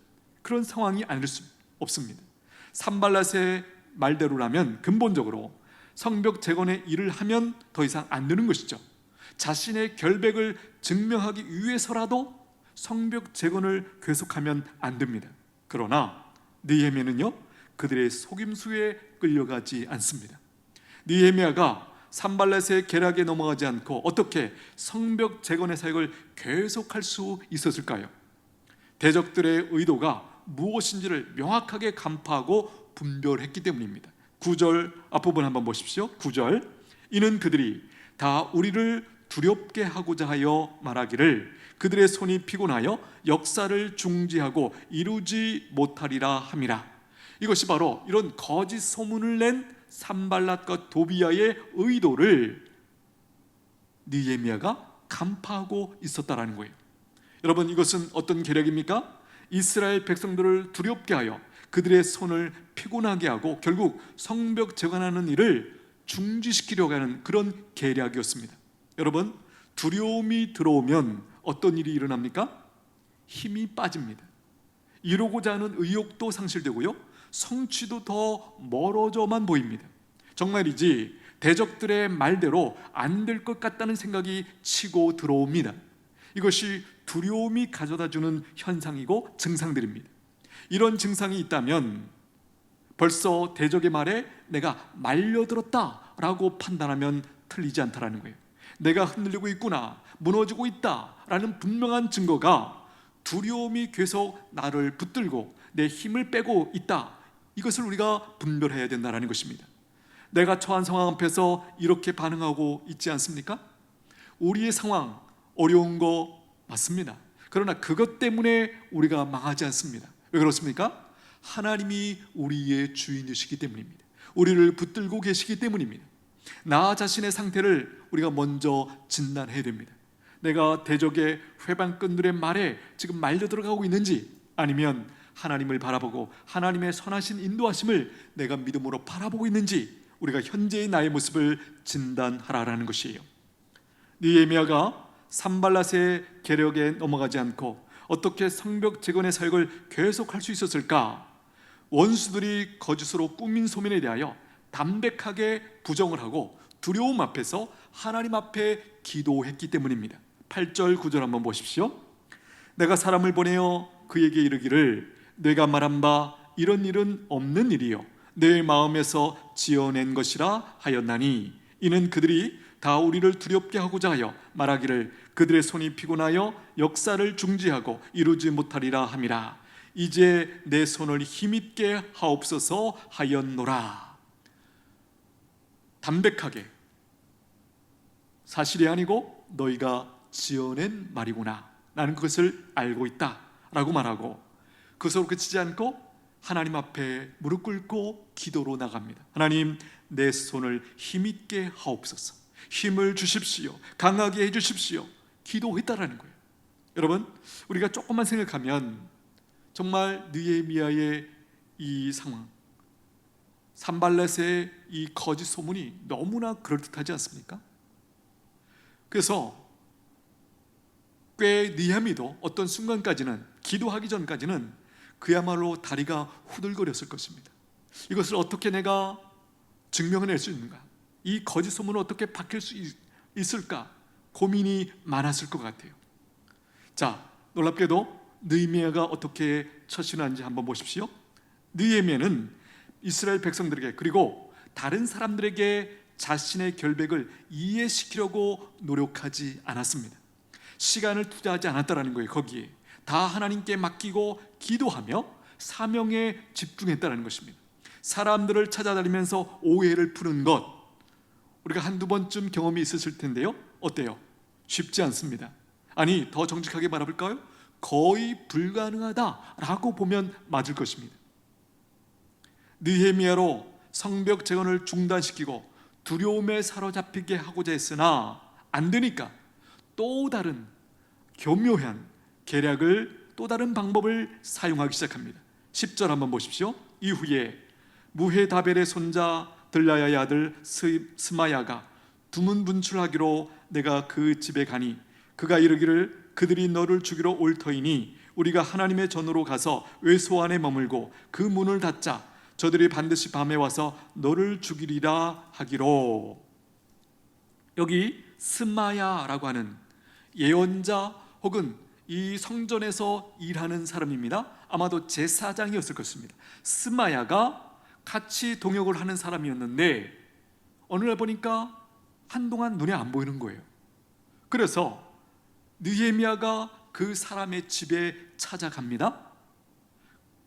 그런 상황이 아닐 수 없습니다. 산발랏의 말대로라면 근본적으로 성벽 재건의 일을 하면 더 이상 안 되는 것이죠. 자신의 결백을 증명하기 위해서라도 성벽 재건을 계속하면 안 됩니다. 그러나 느헤미야는요, 그들의 속임수에 끌려가지 않습니다. 느헤미야가 산발랏의 계략에 넘어가지 않고 어떻게 성벽 재건의 사역을 계속할 수 있었을까요? 대적들의 의도가 무엇인지를 명확하게 간파하고 분별했기 때문입니다. 9절 앞부분 한번 보십시오. 9절, 이는 그들이 다 우리를 두렵게 하고자 하여 말하기를 그들의 손이 피곤하여 역사를 중지하고 이루지 못하리라 함이라. 이것이 바로 이런 거짓 소문을 낸 산발랏과 도비야의 의도를 느헤미야가 간파하고 있었다라는 거예요. 여러분, 이것은 어떤 계략입니까? 이스라엘 백성들을 두렵게 하여 그들의 손을 피곤하게 하고 결국 성벽 재건하는 일을 중지시키려고 하는 그런 계략이었습니다. 여러분, 두려움이 들어오면 어떤 일이 일어납니까? 힘이 빠집니다. 이루고자 하는 의욕도 상실되고요, 성취도 더 멀어져만 보입니다. 정말이지 대적들의 말대로 안 될 것 같다는 생각이 치고 들어옵니다. 이것이 두려움이 가져다주는 현상이고 증상들입니다. 이런 증상이 있다면 벌써 대적의 말에 내가 말려들었다라고 판단하면 틀리지 않다라는 거예요. 내가 흔들리고 있구나, 무너지고 있다라는 분명한 증거가 두려움이 계속 나를 붙들고 내 힘을 빼고 있다, 이것을 우리가 분별해야 된다는 것입니다. 내가 처한 상황 앞에서 이렇게 반응하고 있지 않습니까? 우리의 상황 어려운 거 맞습니다. 그러나 그것 때문에 우리가 망하지 않습니다. 왜 그렇습니까? 하나님이 우리의 주인이시기 때문입니다. 우리를 붙들고 계시기 때문입니다. 나 자신의 상태를 우리가 먼저 진단해야 됩니다. 내가 대적의 회방꾼들의 말에 지금 말려 들어가고 있는지, 아니면 하나님을 바라보고 하나님의 선하신 인도하심을 내가 믿음으로 바라보고 있는지, 우리가 현재의 나의 모습을 진단하라는 것이에요. 느헤미야가 산발랏의 계략에 넘어가지 않고 어떻게 성벽 재건의 사역을 계속할 수 있었을까? 원수들이 거짓으로 꾸민 소문에 대하여 담백하게 부정을 하고 두려움 앞에서 하나님 앞에 기도했기 때문입니다. 8절 9절 한번 보십시오. 내가 사람을 보내어 그에게 이르기를 내가 말한 바 이런 일은 없는 일이요 내 마음에서 지어낸 것이라 하였나니 이는 그들이 다 우리를 두렵게 하고자 하여 말하기를 그들의 손이 피곤하여 역사를 중지하고 이루지 못하리라 함이라. 이제 내 손을 힘있게 하옵소서 하였노라. 담백하게 사실이 아니고 너희가 지어낸 말이구나, 나는 그것을 알고 있다 라고 말하고, 그것으로 그치지 않고 하나님 앞에 무릎 꿇고 기도로 나갑니다. 하나님, 내 손을 힘있게 하옵소서, 힘을 주십시오, 강하게 해주십시오, 기도했다라는 거예요. 여러분, 우리가 조금만 생각하면 정말 느헤미야의 이 상황, 산발렛의 이 거짓 소문이 너무나 그럴듯하지 않습니까? 그래서 꽤 느헤미도 어떤 순간까지는, 기도하기 전까지는 그야말로 다리가 후들거렸을 것입니다. 이것을 어떻게 내가 증명해낼 수 있는가, 이 거짓 소문을 어떻게 바뀔 수 있을까, 고민이 많았을 것 같아요. 자, 놀랍게도 느헤미야가 어떻게 처신한지 한번 보십시오. 느헤미야는 이스라엘 백성들에게, 그리고 다른 사람들에게 자신의 결백을 이해시키려고 노력하지 않았습니다. 시간을 투자하지 않았다라는 거예요. 거기에 다 하나님께 맡기고 기도하며 사명에 집중했다는 것입니다. 사람들을 찾아다니면서 오해를 푸는 것, 우리가 한두 번쯤 경험이 있었을 텐데요, 어때요? 쉽지 않습니다. 아니, 더 정직하게 말해볼까요? 거의 불가능하다라고 보면 맞을 것입니다. 느헤미야로 성벽 재건을 중단시키고 두려움에 사로잡히게 하고자 했으나 안 되니까 또 다른 교묘한 계략을 또 다른 방법을 사용하기 시작합니다. 10절 한번 보십시오. 이후에 무헤다벨의 손자 들라야의 아들 스마야가 두문분출하기로 내가 그 집에 가니 그가 이르기를 그들이 너를 죽이러 올 터이니 우리가 하나님의 전으로 가서 외소 안에 머물고 그 문을 닫자. 저들이 반드시 밤에 와서 너를 죽이리라 하기로. 여기 스마야라고 하는 예언자 혹은 이 성전에서 일하는 사람입니다. 아마도 제사장이었을 것입니다. 스마야가 같이 동역을 하는 사람이었는데 어느 날 보니까 한동안 눈에 안 보이는 거예요. 그래서 느헤미야가 그 사람의 집에 찾아갑니다.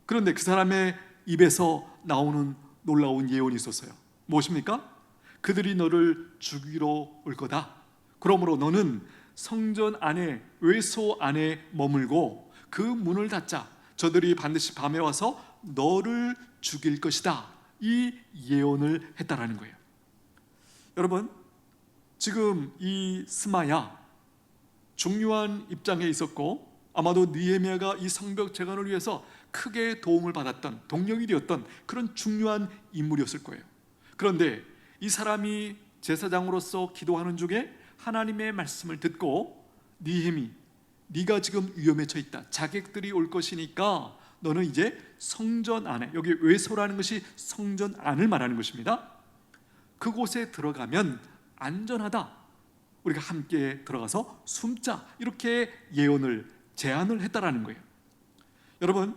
그런데 그 사람의 입에서 나오는 놀라운 예언이 있었어요. 무엇입니까? 그들이 너를 죽이러 올 거다. 그러므로 너는 성전 안에 외소 안에 머물고 그 문을 닫자. 저들이 반드시 밤에 와서 너를 죽일 것이다. 이 예언을 했다라는 거예요. 여러분, 지금 이 스마야 중요한 입장에 있었고 아마도 느헤미야가 이 성벽 재건을 위해서 크게 도움을 받았던, 동력이 되었던 그런 중요한 인물이었을 거예요. 그런데 이 사람이 제사장으로서 기도하는 중에 하나님의 말씀을 듣고 느헤미, 네가 지금 위험에 처했다. 자객들이 올 것이니까 너는 이제 성전 안에, 여기 외소라는 것이 성전 안을 말하는 것입니다. 그곳에 들어가면 안전하다. 우리가 함께 들어가서 숨자. 이렇게 예언을, 제안을 했다라는 거예요. 여러분,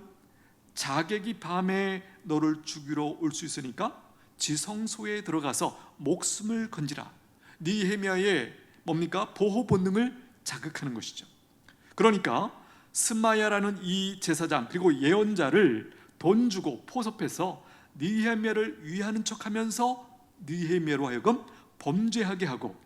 자객이 밤에 너를 죽이러 올 수 있으니까 지성소에 들어가서 목숨을 건지라. 느헤미야의 뭡니까? 보호 본능을 자극하는 것이죠. 그러니까 스마야라는 이 제사장 그리고 예언자를 돈 주고 포섭해서 느헤미야를 위하는 척하면서 느헤미야로 하여금 범죄하게 하고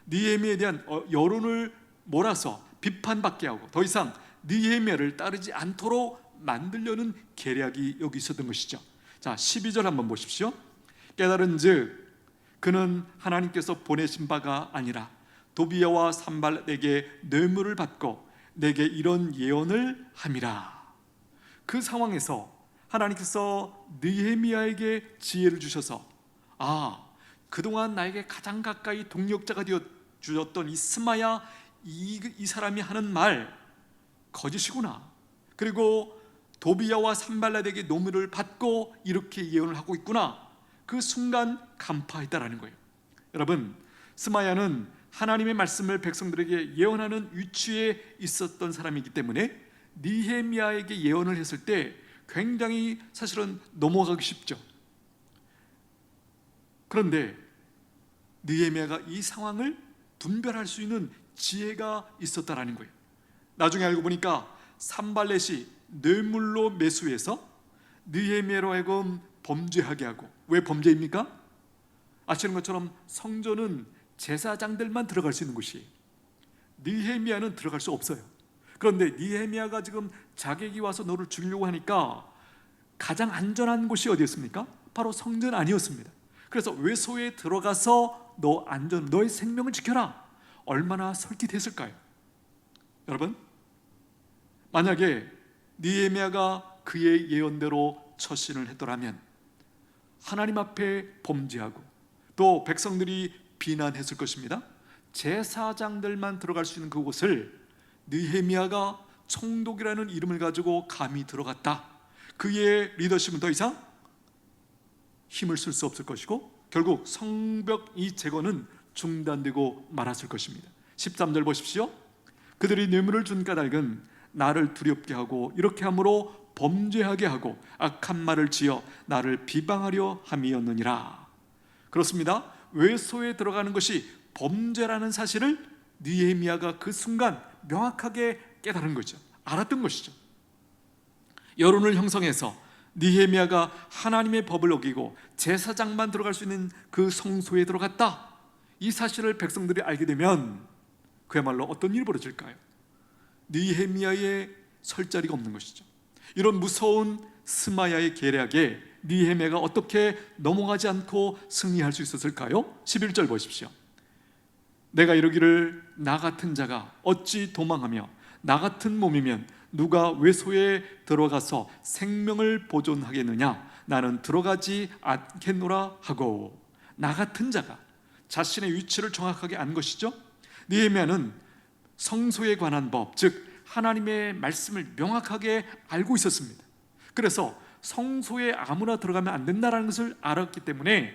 느헤미야에 대한 여론을 몰아서 비판받게 하고 더 이상 느헤미야를 따르지 않도록 만들려는 계략이 여기 있었던 것이죠. 자, 12절 한번 보십시오. 깨달은즉 그는 하나님께서 보내신 바가 아니라 도비야와 산발에게 뇌물을 받고 내게 이런 예언을 함이라. 그 상황에서 하나님께서 느헤미야에게 지혜를 주셔서 그동안 나에게 가장 가까이 동력자가 되어 주셨던 이 스마야, 이 사람이 하는 말 거짓이구나. 그리고 도비야와 산발랏에게 뇌물을 받고 이렇게 예언을 하고 있구나. 그 순간 간파했다라는 거예요. 여러분, 스마야는 하나님의 말씀을 백성들에게 예언하는 위치에 있었던 사람이기 때문에 느헤미야에게 예언을 했을 때 굉장히 사실은 넘어가기 쉽죠. 그런데 느헤미야가 이 상황을 분별할 수 있는 지혜가 있었다라는 거예요. 나중에 알고 보니까 산발렛이 뇌물로 매수해서 느헤미야로 하여금 범죄하게 하고. 왜 범죄입니까? 아시는 것처럼 성전은 제사장들만 들어갈 수 있는 곳이에요. 느헤미야는 들어갈 수 없어요. 그런데 느헤미야가 지금 자객이 와서 너를 죽이려고 하니까 가장 안전한 곳이 어디였습니까? 바로 성전 아니었습니다. 그래서 외소에 들어가서 너의 생명을 지켜라. 얼마나 설깃했을까요? 여러분, 만약에 느헤미야가 그의 예언대로 처신을 했더라면 하나님 앞에 범죄하고 또 백성들이 비난했을 것입니다. 제사장들만 들어갈 수 있는 그곳을 느헤미야가 총독이라는 이름을 가지고 감히 들어갔다. 그의 리더십은 더 이상 힘을 쓸 수 없을 것이고 결국 성벽 이 재건은 중단되고 말았을 것입니다. 13절 보십시오. 그들이 뇌물을 준 까닭은 나를 두렵게 하고 이렇게 함으로 범죄하게 하고 악한 말을 지어 나를 비방하려 함이었느니라. 그렇습니다. 외소에 들어가는 것이 범죄라는 사실을 느헤미야가 그 순간 명확하게 깨달은 거죠. 알았던 것이죠. 여론을 형성해서 느헤미야가 하나님의 법을 어기고 제사장만 들어갈 수 있는 그 성소에 들어갔다. 이 사실을 백성들이 알게 되면 그야말로 어떤 일이 벌어질까요? 느헤미야의 설 자리가 없는 것이죠. 이런 무서운 스마야의 계략에 느헤미야가 어떻게 넘어가지 않고 승리할 수 있었을까요? 11절 보십시오. 내가 이르기를 나 같은 자가 어찌 도망하며 나 같은 몸이면 누가 외소에 들어가서 생명을 보존하겠느냐? 나는 들어가지 않겠노라 하고, 나 같은 자가 자신의 위치를 정확하게 안 것이죠. 느헤미야는 성소에 관한 법, 즉 하나님의 말씀을 명확하게 알고 있었습니다. 그래서 성소에 아무나 들어가면 안 된다는 것을 알았기 때문에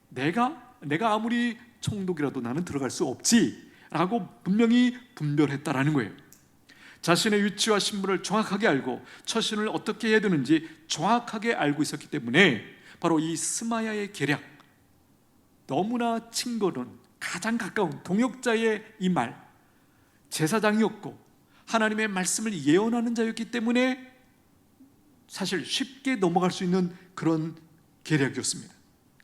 내가 아무리 총독이라도 나는 들어갈 수 없지라고 분명히 분별했다라는 거예요. 자신의 위치와 신분을 정확하게 알고 처신을 어떻게 해야 되는지 정확하게 알고 있었기 때문에 바로 이 스마야의 계략, 너무나 친거는 가장 가까운 동역자의 이 말, 제사장이었고 하나님의 말씀을 예언하는 자였기 때문에 사실 쉽게 넘어갈 수 있는 그런 계략이었습니다.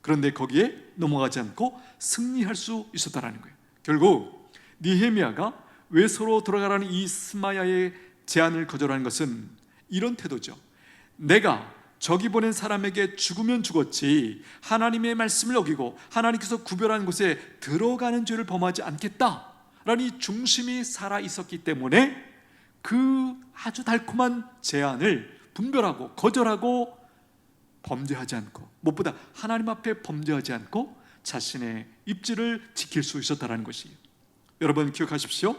그런데 거기에 넘어가지 않고 승리할 수 있었다는 거예요. 결국 느헤미야가 외소로 들어가라는 이 스마야의 제안을 거절하는 것은 이런 태도죠. 내가 적이 보낸 사람에게 죽으면 죽었지 하나님의 말씀을 어기고 하나님께서 구별한 곳에 들어가는 죄를 범하지 않겠다라는 이 중심이 살아 있었기 때문에 그 아주 달콤한 제안을 분별하고 거절하고 범죄하지 않고, 무엇보다 하나님 앞에 범죄하지 않고 자신의 입지를 지킬 수 있었다는 것이에요. 여러분 기억하십시오.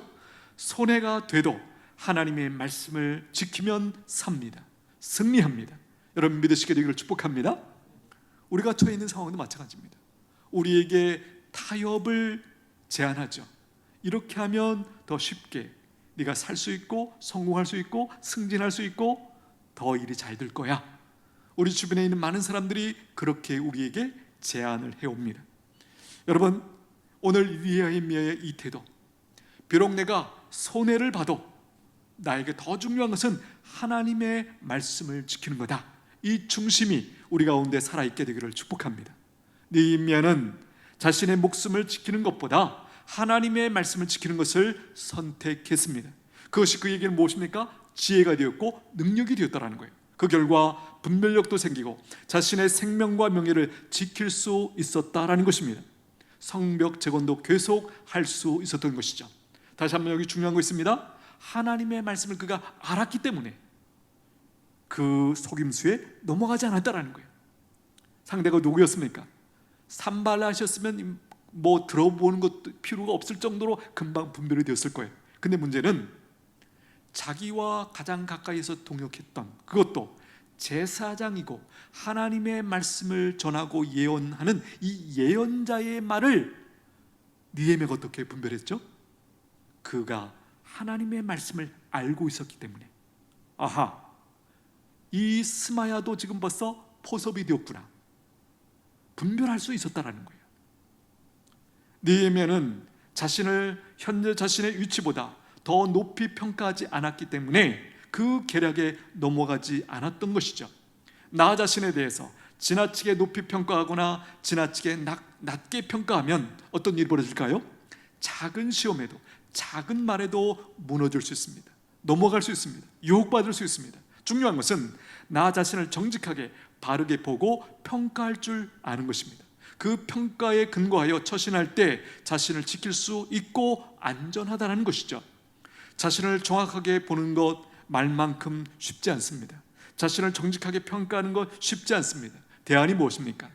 손해가 돼도 하나님의 말씀을 지키면 삽니다. 승리합니다. 여러분 믿으시게 되기를 축복합니다. 우리가 처해 있는 상황도 마찬가지입니다. 우리에게 타협을 제안하죠. 이렇게 하면 더 쉽게 네가 살 수 있고 성공할 수 있고 승진할 수 있고 더 일이 잘 될 거야. 우리 주변에 있는 많은 사람들이 그렇게 우리에게 제안을 해옵니다. 여러분 오늘 느헤미야의 이 태도, 비록 내가 손해를 봐도 나에게 더 중요한 것은 하나님의 말씀을 지키는 거다, 이 중심이 우리 가운데 살아있게 되기를 축복합니다. 느헤미야는 자신의 목숨을 지키는 것보다 하나님의 말씀을 지키는 것을 선택했습니다. 그것이 그에게는 무엇입니까? 지혜가 되었고 능력이 되었다는 거예요. 그 결과 분별력도 생기고 자신의 생명과 명예를 지킬 수 있었다라는 것입니다. 성벽 재건도 계속 할 수 있었던 것이죠. 다시 한번 여기 중요한 거 있습니다. 하나님의 말씀을 그가 알았기 때문에 그 속임수에 넘어가지 않았다라는 거예요. 상대가 누구였습니까? 산발라셨으면 뭐 들어보는 것도 필요가 없을 정도로 금방 분별이 되었을 거예요. 근데 문제는 자기와 가장 가까이서 동역했던, 그것도 제사장이고 하나님의 말씀을 전하고 예언하는 이 예언자의 말을 느헤미야가 어떻게 분별했죠? 그가 하나님의 말씀을 알고 있었기 때문에, 아하, 이 스마야도 지금 벌써 포섭이 되었구나, 분별할 수 있었다라는 거예요. 느헤미야는 현재 자신의 위치보다 더 높이 평가하지 않았기 때문에 그 계략에 넘어가지 않았던 것이죠. 나 자신에 대해서 지나치게 높이 평가하거나 지나치게 낮게 평가하면 어떤 일이 벌어질까요? 작은 시험에도, 작은 말에도 무너질 수 있습니다. 넘어갈 수 있습니다. 유혹받을 수 있습니다. 중요한 것은 나 자신을 정직하게 바르게 보고 평가할 줄 아는 것입니다. 그 평가에 근거하여 처신할 때 자신을 지킬 수 있고 안전하다는 것이죠. 자신을 정확하게 보는 것 말만큼 쉽지 않습니다. 자신을 정직하게 평가하는 것 쉽지 않습니다. 대안이 무엇입니까?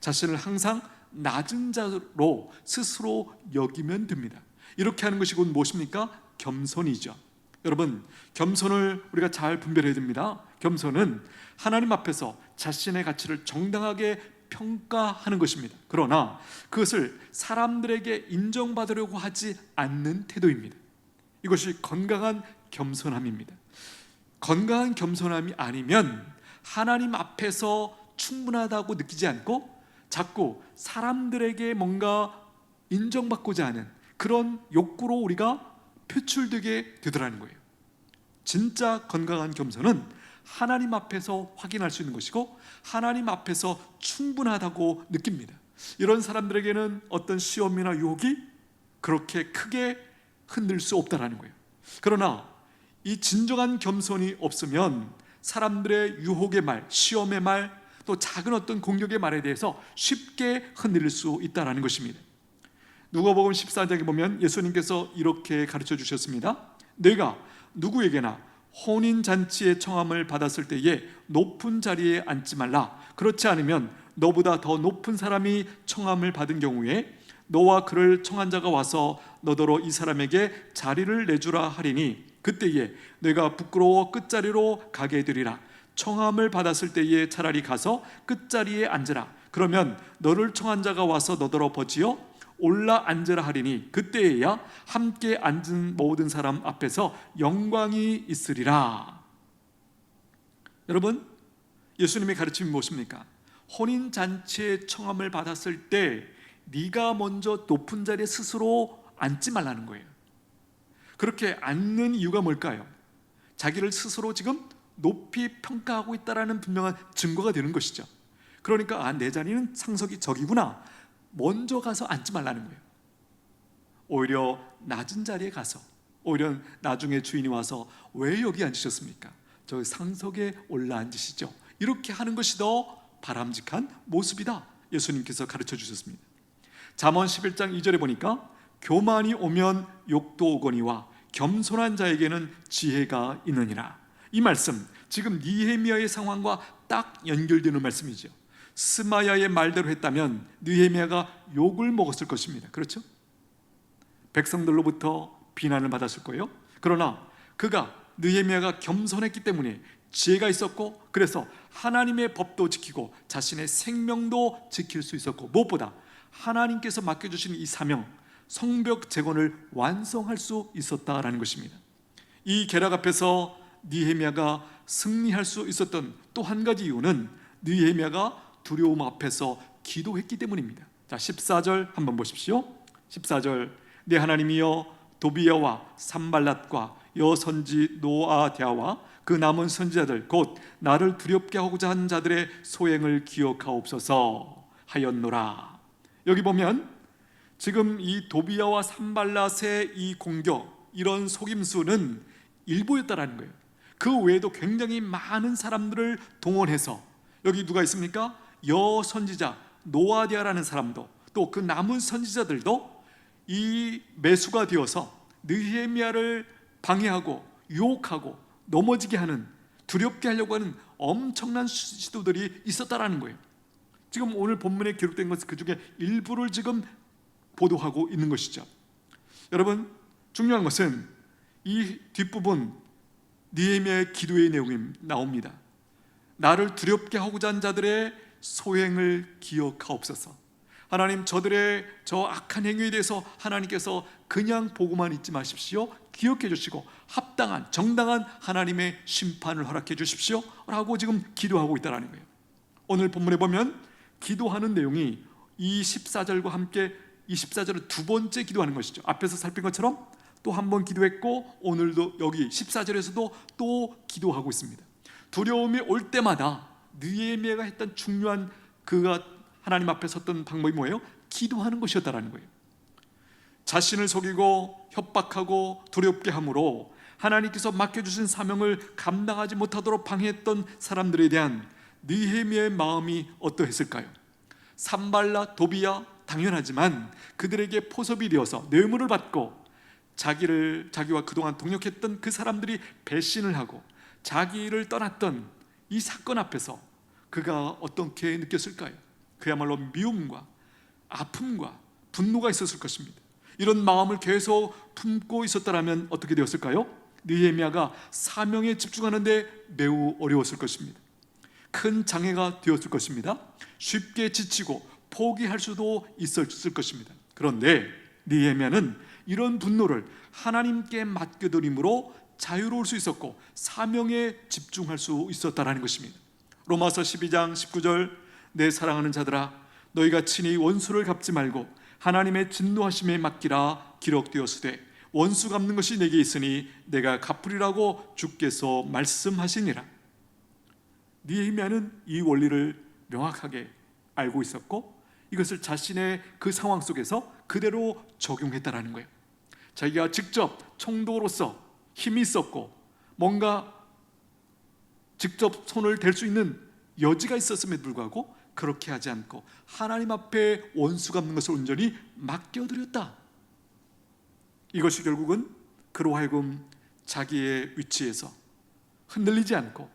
자신을 항상 낮은 자로 스스로 여기면 됩니다. 이렇게 하는 것이 곧 무엇입니까? 겸손이죠. 여러분, 겸손을 우리가 잘 분별해야 됩니다. 겸손은 하나님 앞에서 자신의 가치를 정당하게 평가하는 것입니다. 그러나 그것을 사람들에게 인정받으려고 하지 않는 태도입니다. 이것이 건강한 겸손함입니다. 건강한 겸손함이 아니면 하나님 앞에서 충분하다고 느끼지 않고 자꾸 사람들에게 뭔가 인정받고자 하는 그런 욕구로 우리가 표출되게 되더라는 거예요. 진짜 건강한 겸손은 하나님 앞에서 확인할 수 있는 것이고 하나님 앞에서 충분하다고 느낍니다. 이런 사람들에게는 어떤 시험이나 유혹이 그렇게 크게 흔들 수 없다라는 거예요. 그러나 이 진정한 겸손이 없으면 사람들의 유혹의 말, 시험의 말, 또 작은 어떤 공격의 말에 대해서 쉽게 흔들릴 수 있다는 것입니다. 누가복음 14장에 보면 예수님께서 이렇게 가르쳐 주셨습니다. 내가 누구에게나 혼인 잔치의 청함을 받았을 때에 높은 자리에 앉지 말라. 그렇지 않으면 너보다 더 높은 사람이 청함을 받은 경우에 너와 그를 청한 자가 와서 너더러 이 사람에게 자리를 내주라 하리니 그때에 내가 부끄러워 끝자리로 가게 되리라. 청함을 받았을 때에 차라리 가서 끝자리에 앉으라. 그러면 너를 청한 자가 와서 너더러 버지어 올라 앉으라 하리니 그때에야 함께 앉은 모든 사람 앞에서 영광이 있으리라. 여러분, 예수님의 가르침이 무엇입니까? 혼인잔치의 청함을 받았을 때 네가 먼저 높은 자리에 스스로 앉지 말라는 거예요. 그렇게 앉는 이유가 뭘까요? 자기를 스스로 지금 높이 평가하고 있다는 분명한 증거가 되는 것이죠. 그러니까 내 자리는 상석이 저기구나, 먼저 가서 앉지 말라는 거예요. 오히려 낮은 자리에 가서, 오히려 나중에 주인이 와서 왜 여기 앉으셨습니까? 저 상석에 올라 앉으시죠. 이렇게 하는 것이 더 바람직한 모습이다, 예수님께서 가르쳐 주셨습니다. 잠언 11장 2절에 보니까 교만이 오면 욕도 오거니와 겸손한 자에게는 지혜가 있느니라. 이 말씀, 지금 느헤미야의 상황과 딱 연결되는 말씀이죠. 스마야의 말대로 했다면 느헤미야가 욕을 먹었을 것입니다. 그렇죠? 백성들로부터 비난을 받았을 거예요. 그러나 느헤미야가 겸손했기 때문에 지혜가 있었고, 그래서 하나님의 법도 지키고 자신의 생명도 지킬 수 있었고, 무엇보다 하나님께서 맡겨주신 이 사명, 성벽 재건을 완성할 수 있었다라는 것입니다. 이 계략 앞에서 느헤미야가 승리할 수 있었던 또 한 가지 이유는 느헤미야가 두려움 앞에서 기도했기 때문입니다. 자, 14절 한번 보십시오. 14절, 내 하나님이여 도비야와 산발랏과 여선지 노아디아와 그 남은 선지자들 곧 나를 두렵게 하고자 한 자들의 소행을 기억하옵소서 하였노라. 여기 보면 지금 이 도비야와 산발랏의 이 공격, 이런 속임수는 일부였다라는 거예요. 그 외에도 굉장히 많은 사람들을 동원해서, 여기 누가 있습니까? 여선지자 노아디아라는 사람도, 또 그 남은 선지자들도 이 매수가 되어서 느헤미야를 방해하고 유혹하고 넘어지게 하는, 두렵게 하려고 하는 엄청난 시도들이 있었다라는 거예요. 지금 오늘 본문에 기록된 것은 그 중에 일부를 지금 보도하고 있는 것이죠. 여러분, 중요한 것은 이 뒷부분 느헤미야의 기도의 내용이 나옵니다. 나를 두렵게 하고자 한 자들의 소행을 기억하옵소서. 하나님, 저들의 저 악한 행위에 대해서 하나님께서 그냥 보고만 있지 마십시오. 기억해 주시고 합당한, 정당한 하나님의 심판을 허락해 주십시오 라고 지금 기도하고 있다는 거예요. 오늘 본문에 보면 기도하는 내용이 이 14절과 함께, 이 14절은 두 번째 기도하는 것이죠. 앞에서 살핀 것처럼 또 한 번 기도했고, 오늘도 여기 14절에서도 또 기도하고 있습니다. 두려움이 올 때마다 느헤미야가 했던 중요한, 그가 하나님 앞에 섰던 방법이 뭐예요? 기도하는 것이었다라는 거예요. 자신을 속이고 협박하고 두렵게 함으로 하나님께서 맡겨주신 사명을 감당하지 못하도록 방해했던 사람들에 대한 느헤미야의 마음이 어떠했을까요? 산발랏, 도비야 당연하지만 그들에게 포섭이 되어서 뇌물을 받고 자기와 그동안 동역했던 그 사람들이 배신을 하고 자기를 떠났던 이 사건 앞에서 그가 어떻게 느꼈을까요? 그야말로 미움과 아픔과 분노가 있었을 것입니다. 이런 마음을 계속 품고 있었다면 어떻게 되었을까요? 느헤미야가 사명에 집중하는데 매우 어려웠을 것입니다. 큰 장애가 되었을 것입니다. 쉽게 지치고 포기할 수도 있었을 것입니다. 그런데 느헤미야는 이런 분노를 하나님께 맡겨드림으로 자유로울 수 있었고 사명에 집중할 수 있었다는 것입니다. 로마서 12장 19절, 내 사랑하는 자들아 너희가 친히 원수를 갚지 말고 하나님의 진노하심에 맡기라 기록되었으되 원수 갚는 것이 내게 있으니 내가 갚으리라고 주께서 말씀하시니라. 느헤미야는 이 원리를 명확하게 알고 있었고 이것을 자신의 그 상황 속에서 그대로 적용했다라는 거예요. 자기가 직접 총독으로서 힘이 있었고 뭔가 직접 손을 댈 수 있는 여지가 있었음에도 불구하고 그렇게 하지 않고 하나님 앞에 원수 갚는 것을 온전히 맡겨드렸다. 이것이 결국은 그로 하여금 자기의 위치에서 흔들리지 않고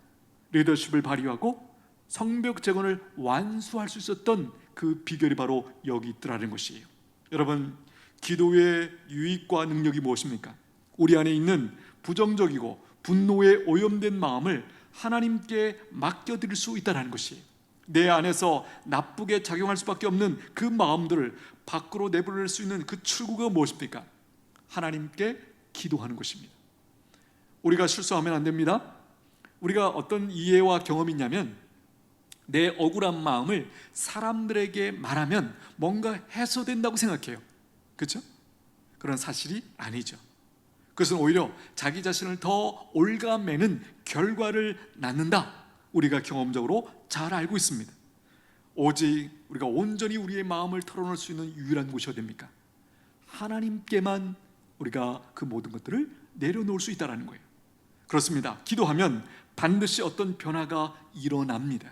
리더십을 발휘하고 성벽 재건을 완수할 수 있었던 그 비결이 바로 여기 있더라는 것이에요. 여러분, 기도의 유익과 능력이 무엇입니까? 우리 안에 있는 부정적이고 분노에 오염된 마음을 하나님께 맡겨드릴 수 있다는 것이에요. 내 안에서 나쁘게 작용할 수밖에 없는 그 마음들을 밖으로 내보낼 수 있는 그 출구가 무엇입니까? 하나님께 기도하는 것입니다. 우리가 실수하면 안 됩니다. 우리가 어떤 이해와 경험이 있냐면, 내 억울한 마음을 사람들에게 말하면 뭔가 해소된다고 생각해요. 그렇죠? 그런 사실이 아니죠. 그것은 오히려 자기 자신을 더 올가매는 결과를 낳는다, 우리가 경험적으로 잘 알고 있습니다. 오직 우리가 온전히 우리의 마음을 털어놓을 수 있는 유일한 곳이 어디입니까? 하나님께만 우리가 그 모든 것들을 내려놓을 수 있다는 거예요. 그렇습니다. 기도하면 반드시 어떤 변화가 일어납니다.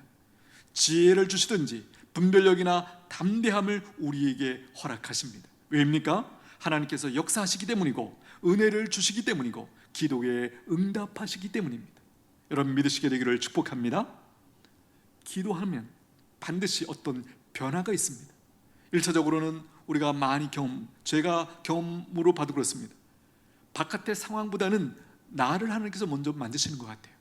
지혜를 주시든지 분별력이나 담대함을 우리에게 허락하십니다. 왜입니까? 하나님께서 역사하시기 때문이고 은혜를 주시기 때문이고 기도에 응답하시기 때문입니다. 여러분, 믿으시게 되기를 축복합니다. 기도하면 반드시 어떤 변화가 있습니다. 1차적으로는 우리가 많이 제가 경험으로 봐도 그렇습니다. 바깥의 상황보다는 나를 하나님께서 먼저 만드시는 것 같아요.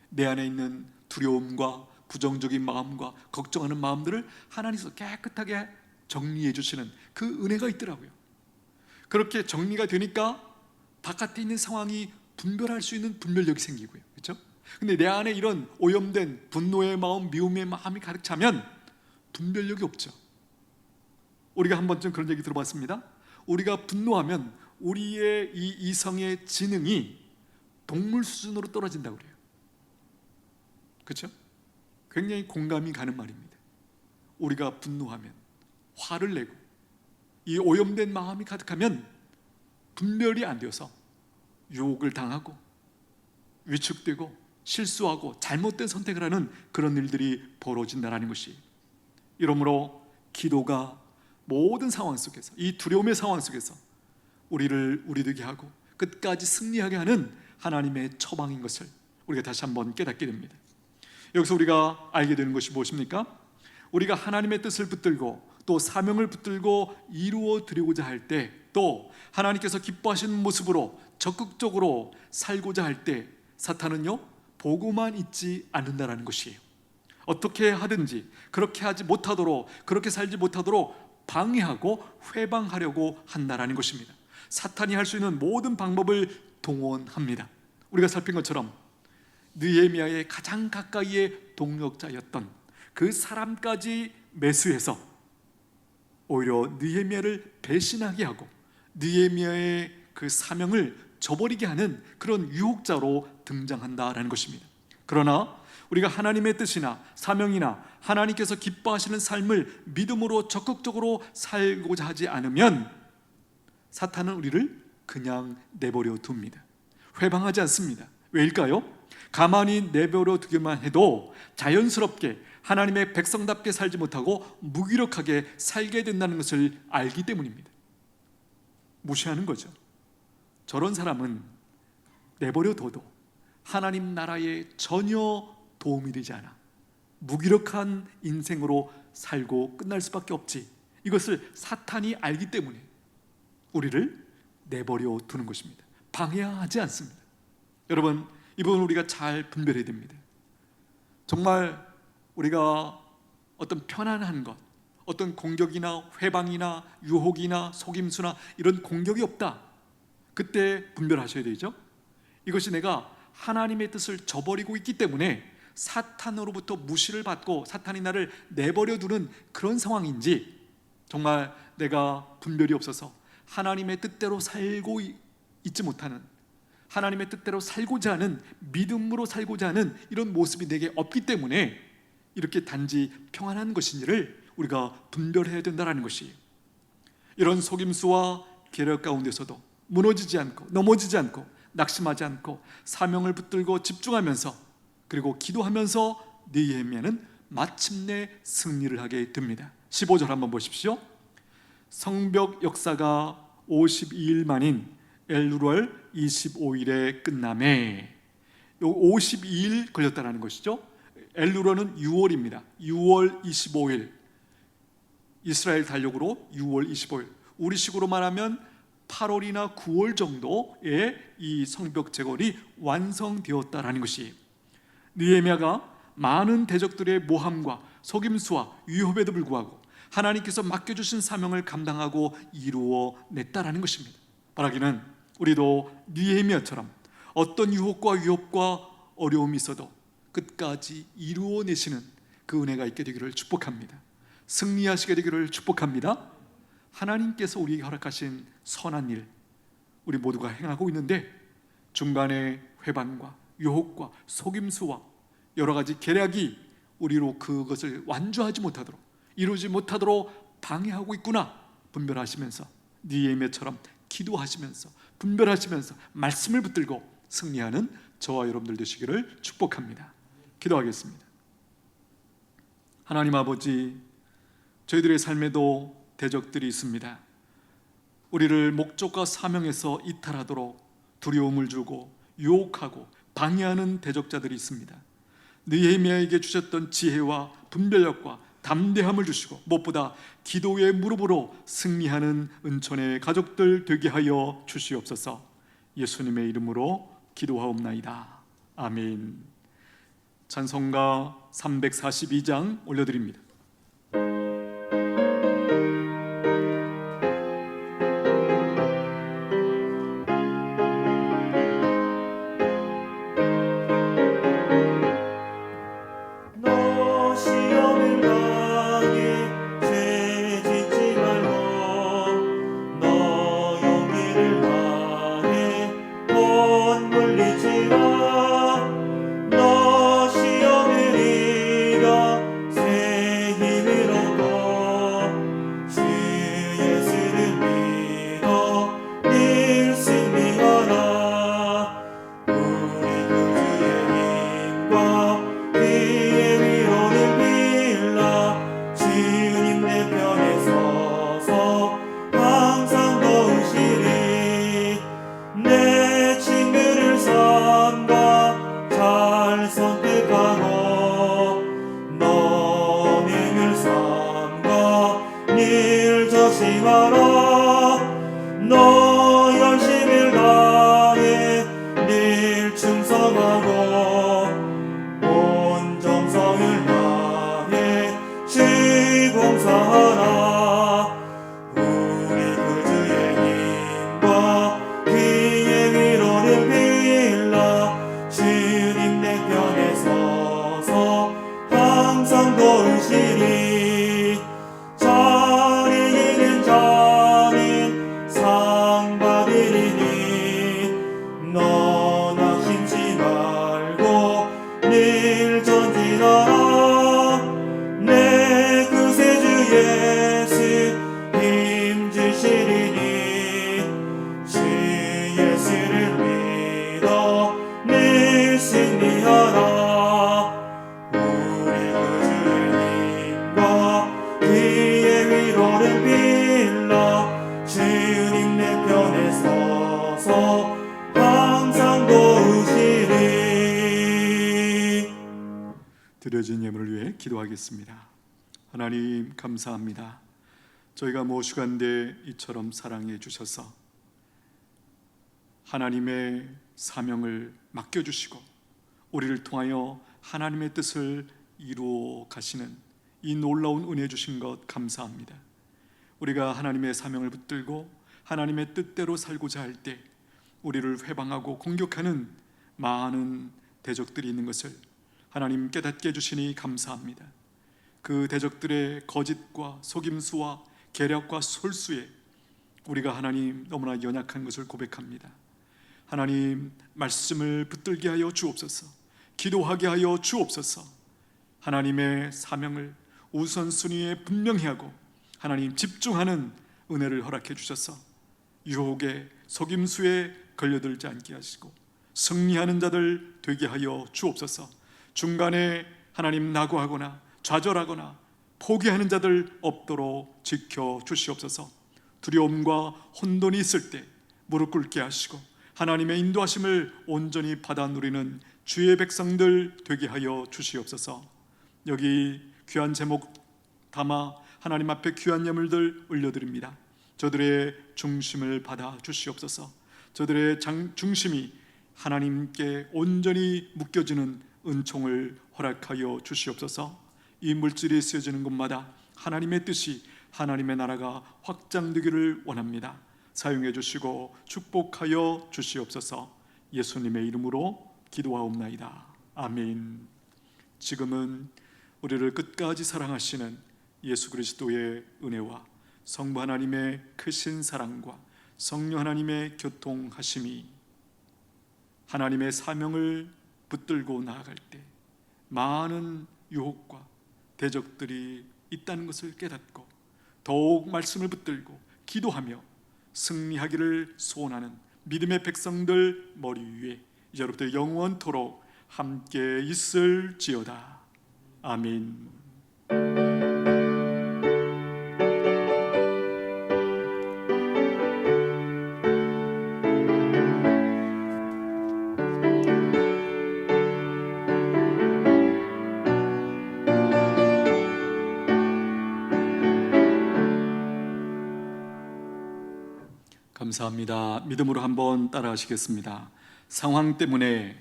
내 안에 있는 두려움과 부정적인 마음과 걱정하는 마음들을 하나님께서 깨끗하게 정리해 주시는 그 은혜가 있더라고요. 그렇게 정리가 되니까 바깥에 있는 상황이 분별할 수 있는 분별력이 생기고요. 그렇죠? 근데 내 안에 이런 오염된 분노의 마음, 미움의 마음이 가득 차면 분별력이 없죠. 우리가 한 번쯤 그런 얘기 들어봤습니다. 우리가 분노하면 우리의 이 이성의 지능이 동물 수준으로 떨어진다고 그래요. 그렇죠? 굉장히 공감이 가는 말입니다. 우리가 분노하면, 화를 내고 이 오염된 마음이 가득하면 분별이 안 되어서 유혹을 당하고 위축되고 실수하고 잘못된 선택을 하는 그런 일들이 벌어진다는 것이, 이러므로 기도가 모든 상황 속에서, 이 두려움의 상황 속에서 우리를 우리되게 하고 끝까지 승리하게 하는 하나님의 처방인 것을 우리가 다시 한번 깨닫게 됩니다. 여기서 우리가 알게 되는 것이 무엇입니까? 우리가 하나님의 뜻을 붙들고 또 사명을 붙들고 이루어 드리고자 할 때, 또 하나님께서 기뻐하시는 모습으로 적극적으로 살고자 할 때 사탄은요, 보고만 있지 않는다라는 것이에요. 어떻게 하든지 그렇게 하지 못하도록, 그렇게 살지 못하도록 방해하고 회방하려고 한다라는 것입니다. 사탄이 할 수 있는 모든 방법을 동원합니다. 우리가 살핀 것처럼 느헤미야의 가장 가까이의 동역자였던 그 사람까지 매수해서 오히려 느헤미야를 배신하게 하고 느헤미야의 그 사명을 저버리게 하는 그런 유혹자로 등장한다라는 것입니다. 그러나 우리가 하나님의 뜻이나 사명이나 하나님께서 기뻐하시는 삶을 믿음으로 적극적으로 살고자 하지 않으면 사탄은 우리를 그냥 내버려 둡니다. 회방하지 않습니다. 왜일까요? 가만히 내버려 두기만 해도 자연스럽게 하나님의 백성답게 살지 못하고 무기력하게 살게 된다는 것을 알기 때문입니다. 무시하는 거죠. 저런 사람은 내버려둬도 하나님 나라에 전혀 도움이 되지 않아 무기력한 인생으로 살고 끝날 수밖에 없지, 이것을 사탄이 알기 때문에 우리를 내버려 두는 것입니다. 방해하지 않습니다. 여러분, 이 부분 우리가 잘 분별해야 됩니다. 정말 우리가 어떤 편안한 것, 어떤 공격이나 회방이나 유혹이나 속임수나 이런 공격이 없다, 그때 분별하셔야 되죠. 이것이 내가 하나님의 뜻을 저버리고 있기 때문에 사탄으로부터 무시를 받고 사탄이 나를 내버려 두는 그런 상황인지, 정말 내가 분별이 없어서 하나님의 뜻대로 살고 있지 못하는, 하나님의 뜻대로 살고자 하는, 믿음으로 살고자 하는 이런 모습이 내게 없기 때문에 이렇게 단지 평안한 것인지를 우리가 분별해야 된다는 것이에요. 이런 속임수와 계략 가운데서도 무너지지 않고 넘어지지 않고 낙심하지 않고 사명을 붙들고 집중하면서 그리고 기도하면서 느헤미야는 마침내 승리를 하게 됩니다. 15절 한번 보십시오. 성벽 역사가 52일 만인 엘루월 25일에 끝나매 요 52일 걸렸다는 것이죠. 엘루로는 6월입니다. 6월 25일. 이스라엘 달력으로 6월 25일. 우리식으로 말하면 8월이나 9월 정도에 이 성벽 제거리 완성되었다라는 것이, 느헤미야가 많은 대적들의 모함과 속임수와 위협에도 불구하고 하나님께서 맡겨주신 사명을 감당하고 이루어냈다라는 것입니다. 바라기는 우리도 느헤미야처럼 어떤 유혹과 위협과 어려움이 있어도 끝까지 이루어내시는 그 은혜가 있게 되기를 축복합니다. 승리하시게 되기를 축복합니다. 하나님께서 우리에게 허락하신 선한 일, 우리 모두가 행하고 있는데 중간에 회방과 유혹과 속임수와 여러 가지 계략이 우리로 그것을 완주하지 못하도록, 이루지 못하도록 방해하고 있구나 분별하시면서, 느헤미야처럼 기도하시면서 분별하시면서 말씀을 붙들고 승리하는 저와 여러분들 되시기를 축복합니다. 기도하겠습니다. 하나님 아버지, 저희들의 삶에도 대적들이 있습니다. 우리를 목적과 사명에서 이탈하도록 두려움을 주고 유혹하고 방해하는 대적자들이 있습니다. 느헤미야에게 주셨던 지혜와 분별력과 담대함을 주시고 무엇보다 기도의 무릎으로 승리하는 은총의 가족들 되게 하여 주시옵소서. 예수님의 이름으로 기도하옵나이다. 아멘. 찬송가 342장 올려드립니다. 너 시험을 당해 죄 짓지 말고 너 용기를 다해 돈 물리치라. 너 시험을 이겨 새 힘을 얻고 주 예수를 믿어 늘 승리하라. 우리 구주의 힘과 그의 위로를 빌라. 주님 내 편에 서서 항상 도우시리. 내 친구를 삼가 잘 선택하고 너는 늘 삼가 늘 조심하라. 너 열심을 다해 늘 충성하고 온 정성을 다해 주 봉사하라. 우리 구주의 힘과 그의 위로를 빌라. 주님 내 편에 서서 항상 도우시리. 잘 이기는 자는 상 받으리니 너나 힘지 말고 늘 전진하라. 내 구세주 예수 힘 주시리니 주 예수를 믿어 늘 승리하라. 우리 구주의 힘과 그의 위로를 빌라. 주님 내 편에 서서 항상 도우시리. 드려진 예물을 위해 기도하겠습니다. 하나님 감사합니다. 저희가 모시간대 이처럼 사랑해 주셔서 하나님의 사명을 맡겨주시고 우리를 통하여 하나님의 뜻을 이루어 가시는 이 놀라운 은혜 주신 것 감사합니다. 우리가 하나님의 사명을 붙들고 하나님의 뜻대로 살고자 할 때 우리를 회방하고 공격하는 많은 대적들이 있는 것을 하나님 깨닫게 해주시니 감사합니다. 그 대적들의 거짓과 속임수와 계략과 솔수에 우리가 하나님 너무나 연약한 것을 고백합니다. 하나님 말씀을 붙들게 하여 주옵소서. 기도하게 하여 주옵소서. 하나님의 사명을 우선순위에 분명히 하고 하나님 집중하는 은혜를 허락해 주셔서 유혹에 속임수에 걸려들지 않게 하시고 승리하는 자들 되게 하여 주옵소서. 중간에 하나님 낙오하거나 좌절하거나 포기하는 자들 없도록 지켜 주시옵소서. 두려움과 혼돈이 있을 때 무릎 꿇게 하시고 하나님의 인도하심을 온전히 받아 누리는 주의 백성들 되게 하여 주시옵소서. 여기 귀한 제목 담아 하나님 앞에 귀한 예물들 올려드립니다. 저들의 중심을 받아 주시옵소서. 저들의 중심이 하나님께 온전히 묶여지는 은총을 허락하여 주시옵소서. 이 물질이 쓰여지는 곳마다 하나님의 뜻이, 하나님의 나라가 확장되기를 원합니다. 사용해 주시고 축복하여 주시옵소서. 예수님의 이름으로 기도하옵나이다. 아멘. 지금은 우리를 끝까지 사랑하시는 예수 그리스도의 은혜와 성부 하나님의 크신 사랑과 성령 하나님의 교통하심이 하나님의 사명을 붙들고 나아갈 때 많은 유혹과 대적들이 있다는 것을 깨닫고 더욱 말씀을 붙들고 기도하며 승리하기를 소원하는 믿음의 백성들 머리 위에 여러분들 영원토록 함께 있을지어다. 아멘. 감사합니다. 믿음으로 한번 따라 하시겠습니다. 상황 때문에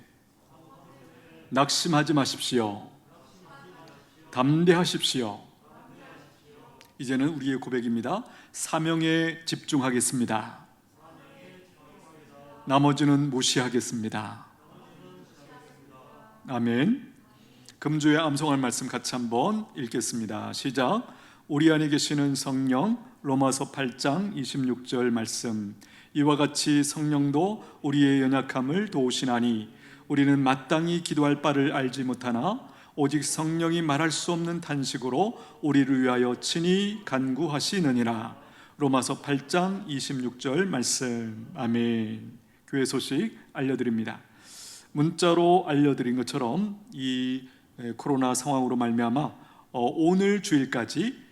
낙심하지 마십시오. 담대하십시오. 이제는 우리의 고백입니다. 사명에 집중하겠습니다. 나머지는 무시하겠습니다. 아멘. 금주에 암송할 말씀 같이 한번 읽겠습니다. 시작. 우리 안에 계시는 성령, 로마서 8장 26절 말씀. 이와 같이 성령도 우리의 연약함을 도우시나니 우리는 마땅히 기도할 바를 알지 못하나 오직 성령이 말할 수 없는 탄식으로 우리를 위하여 친히 간구하시느니라. 로마서 8장 26절 말씀. 아멘. 교회 소식 알려드립니다. 문자로 알려드린 것처럼 이 코로나 상황으로 말미암아 오늘 주일까지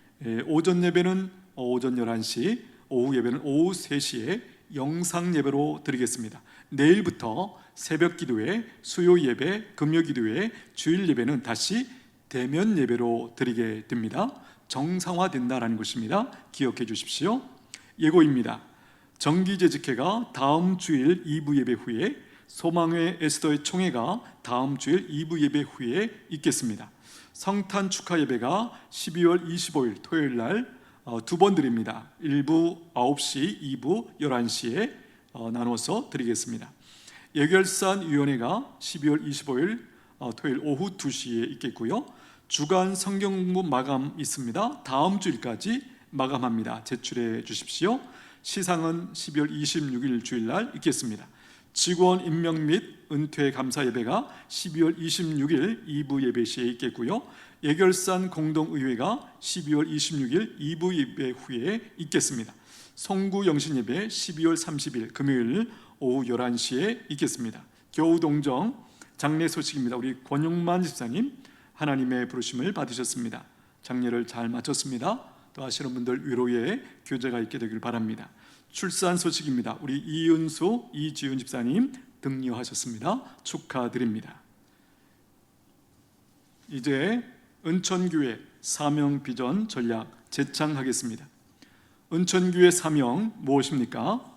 오전 예배는 오전 11시, 오후 예배는 오후 3시에 영상 예배로 드리겠습니다. 내일부터 새벽 기도회, 수요 예배, 금요 기도회, 주일 예배는 다시 대면 예배로 드리게 됩니다. 정상화된다라는 것입니다. 기억해 주십시오. 예고입니다. 정기재직회가 다음 주일 2부 예배 후에, 소망회 에스더의 총회가 다음 주일 2부 예배 후에 있겠습니다. 성탄 축하 예배가 12월 25일 토요일 날 두 번 드립니다. 1부 9시, 2부 11시에 나눠서 드리겠습니다. 예결산위원회가 12월 25일 토요일 오후 2시에 있겠고요. 주간 성경공부 마감 있습니다. 다음 주일까지 마감합니다. 제출해 주십시오. 시상은 12월 26일 주일날 있겠습니다. 직원 임명 및 은퇴 감사 예배가 12월 26일 2부 예배 시에 있겠고요. 예결산 공동의회가 12월 26일 2부 예배 후에 있겠습니다. 송구 영신 예배 12월 30일 금요일 오후 11시에 있겠습니다. 겨우동정 장례 소식입니다. 우리 권용만 집사님 하나님의 부르심을 받으셨습니다. 장례를 잘 마쳤습니다. 또 하시는 분들 위로의 교제가 있게 되길 바랍니다. 출산 소식입니다. 우리 이은수, 이지윤 집사님 등려하셨습니다. 축하드립니다. 이제 은천교회 사명 비전 전략 제창하겠습니다. 은천교회 사명 무엇입니까?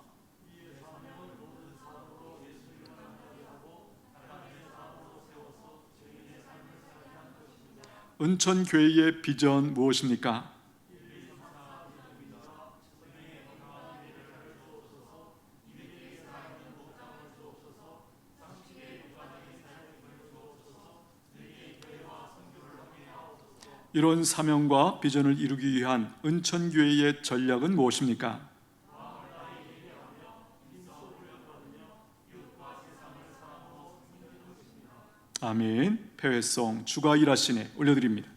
은천교회의 비전 무엇입니까? 이런 사명과 비전을 이루기 위한 은천교회의 전략은 무엇입니까? 아멘. 폐회송 주가 일하시네 올려드립니다.